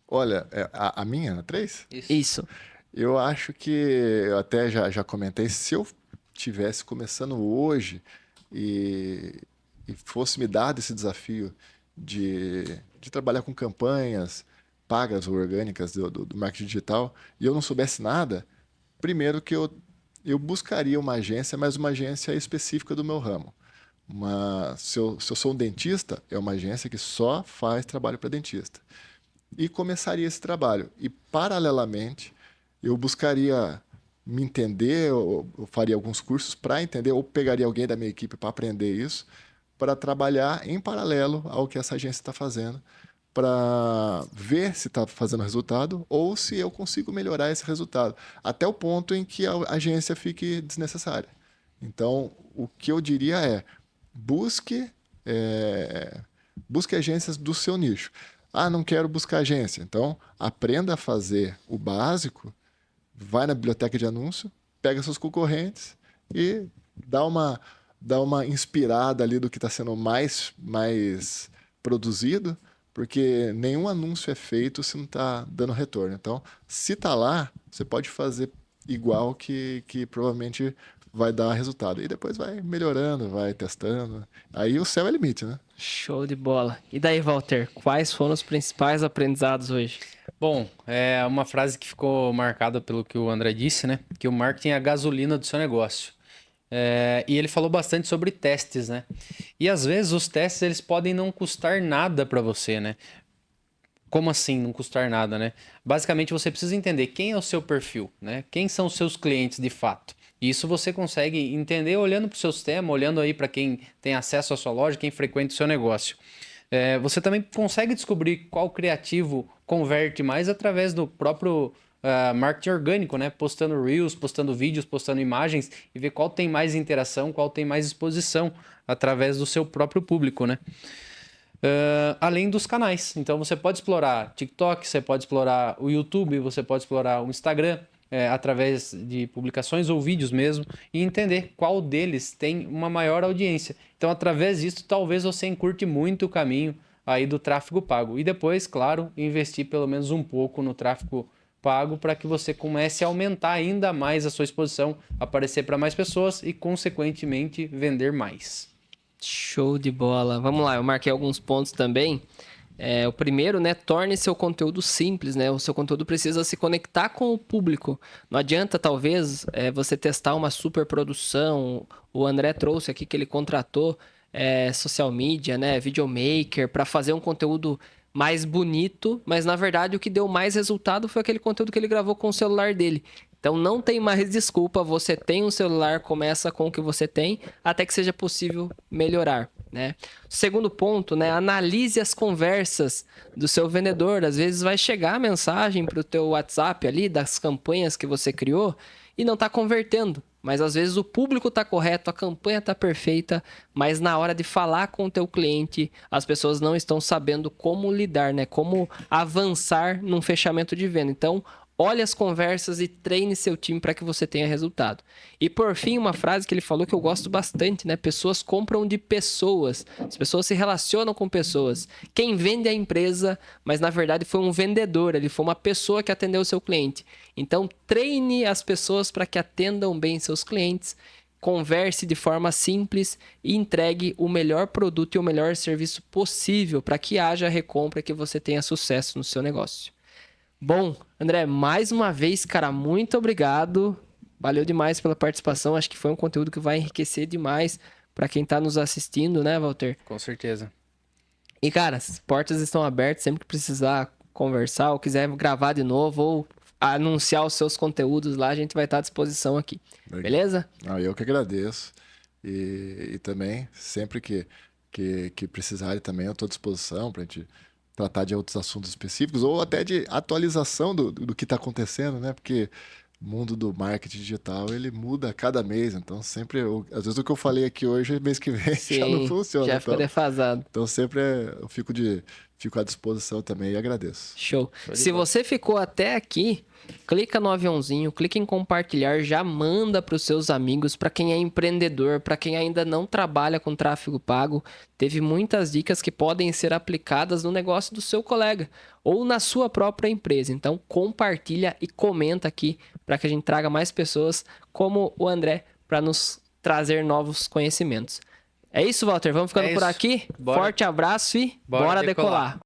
Olha, a minha, a 3? Isso. Eu acho que eu até já comentei, se eu tivesse começando hoje e fosse me dado esse desafio de trabalhar com campanhas pagas ou orgânicas do marketing digital e eu não soubesse nada, primeiro que eu buscaria uma agência, mas uma agência específica do meu ramo. Se eu sou um dentista, é uma agência que só faz trabalho para dentista. E começaria esse trabalho. E, paralelamente, eu buscaria me entender, eu faria alguns cursos para entender, ou pegaria alguém da minha equipe para aprender isso, para trabalhar em paralelo ao que essa agência está fazendo, para ver se está fazendo resultado ou se eu consigo melhorar esse resultado, até o ponto em que a agência fique desnecessária. Então, o que eu diria é, busque agências do seu nicho. Ah, não quero buscar agência. Então, aprenda a fazer o básico, vai na biblioteca de anúncio, pega seus concorrentes e dá uma inspirada ali do que está sendo mais produzido, porque nenhum anúncio é feito se não está dando retorno. Então, se está lá, você pode fazer igual que provavelmente vai dar resultado. E depois vai melhorando, vai testando. Aí o céu é limite, né? Show de bola. E daí, Walter, quais foram os principais aprendizados hoje? Bom, é uma frase que ficou marcada pelo que o André disse, né? Que o marketing é a gasolina do seu negócio. E ele falou bastante sobre testes, né? E às vezes os testes eles podem não custar nada para você, né? Como assim não custar nada, né? Basicamente você precisa entender quem é o seu perfil, né? Quem são os seus clientes de fato. E isso você consegue entender olhando para o seu sistema, olhando aí para quem tem acesso à sua loja, quem frequenta o seu negócio. Você também consegue descobrir qual criativo converte mais através do próprio marketing orgânico, né? Postando reels, postando vídeos, postando imagens e ver qual tem mais interação, qual tem mais exposição através do seu próprio público, né? Além dos canais. Então você pode explorar TikTok, você pode explorar o YouTube, você pode explorar o Instagram, através de publicações ou vídeos mesmo, e entender qual deles tem uma maior audiência. Então, através disso, talvez você encurte muito o caminho aí do tráfego pago. E depois, claro, investir pelo menos um pouco no tráfego pago para que você comece a aumentar ainda mais a sua exposição, aparecer para mais pessoas e, consequentemente, vender mais. Show de bola. Vamos lá, eu marquei alguns pontos também. O primeiro, né, torne seu conteúdo simples, né? O seu conteúdo precisa se conectar com o público. Não adianta, talvez, você testar uma super produção. O André trouxe aqui que ele contratou social media, né, videomaker, para fazer um conteúdo mais bonito, mas na verdade o que deu mais resultado foi aquele conteúdo que ele gravou com o celular dele. Então não tem mais desculpa, você tem um celular, começa com o que você tem, até que seja possível melhorar, né? Segundo ponto, né? Analise as conversas do seu vendedor. Às vezes vai chegar a mensagem para o teu WhatsApp ali, das campanhas que você criou, e não está convertendo. Mas às vezes o público está correto, a campanha está perfeita, mas na hora de falar com o teu cliente, as pessoas não estão sabendo como lidar, né? Como avançar num fechamento de venda. Então, olhe as conversas e treine seu time para que você tenha resultado. E por fim, uma frase que ele falou que eu gosto bastante, né? Pessoas compram de pessoas. As pessoas se relacionam com pessoas. Quem vende é a empresa, mas na verdade foi um vendedor, ele foi uma pessoa que atendeu o seu cliente. Então, treine as pessoas para que atendam bem seus clientes, converse de forma simples e entregue o melhor produto e o melhor serviço possível para que haja recompra e que você tenha sucesso no seu negócio. Bom, André, mais uma vez, cara, muito obrigado. Valeu demais pela participação. Acho que foi um conteúdo que vai enriquecer demais para quem está nos assistindo, né, Walter? Com certeza. E, cara, as portas estão abertas sempre que precisar conversar ou quiser gravar de novo ou anunciar os seus conteúdos lá, a gente vai estar à disposição aqui. Beleza? Eu que agradeço. E também, sempre que precisarem também, eu estou à disposição para a gente tratar de outros assuntos específicos ou até de atualização do que está acontecendo, né? Porque o mundo do marketing digital, ele muda a cada mês. Então, sempre... às vezes o que eu falei aqui hoje, mês que vem, Sim, já não funciona. já fica defasado. Então, sempre eu fico à disposição também e agradeço. Show. Se você ficou até aqui, clica no aviãozinho, clica em compartilhar, já manda para os seus amigos, para quem é empreendedor, para quem ainda não trabalha com tráfego pago. Teve muitas dicas que podem ser aplicadas no negócio do seu colega ou na sua própria empresa. Então, compartilha e comenta aqui para que a gente traga mais pessoas como o André para nos trazer novos conhecimentos. É isso, Walter. Vamos ficando por aqui. Forte abraço e bora decolar.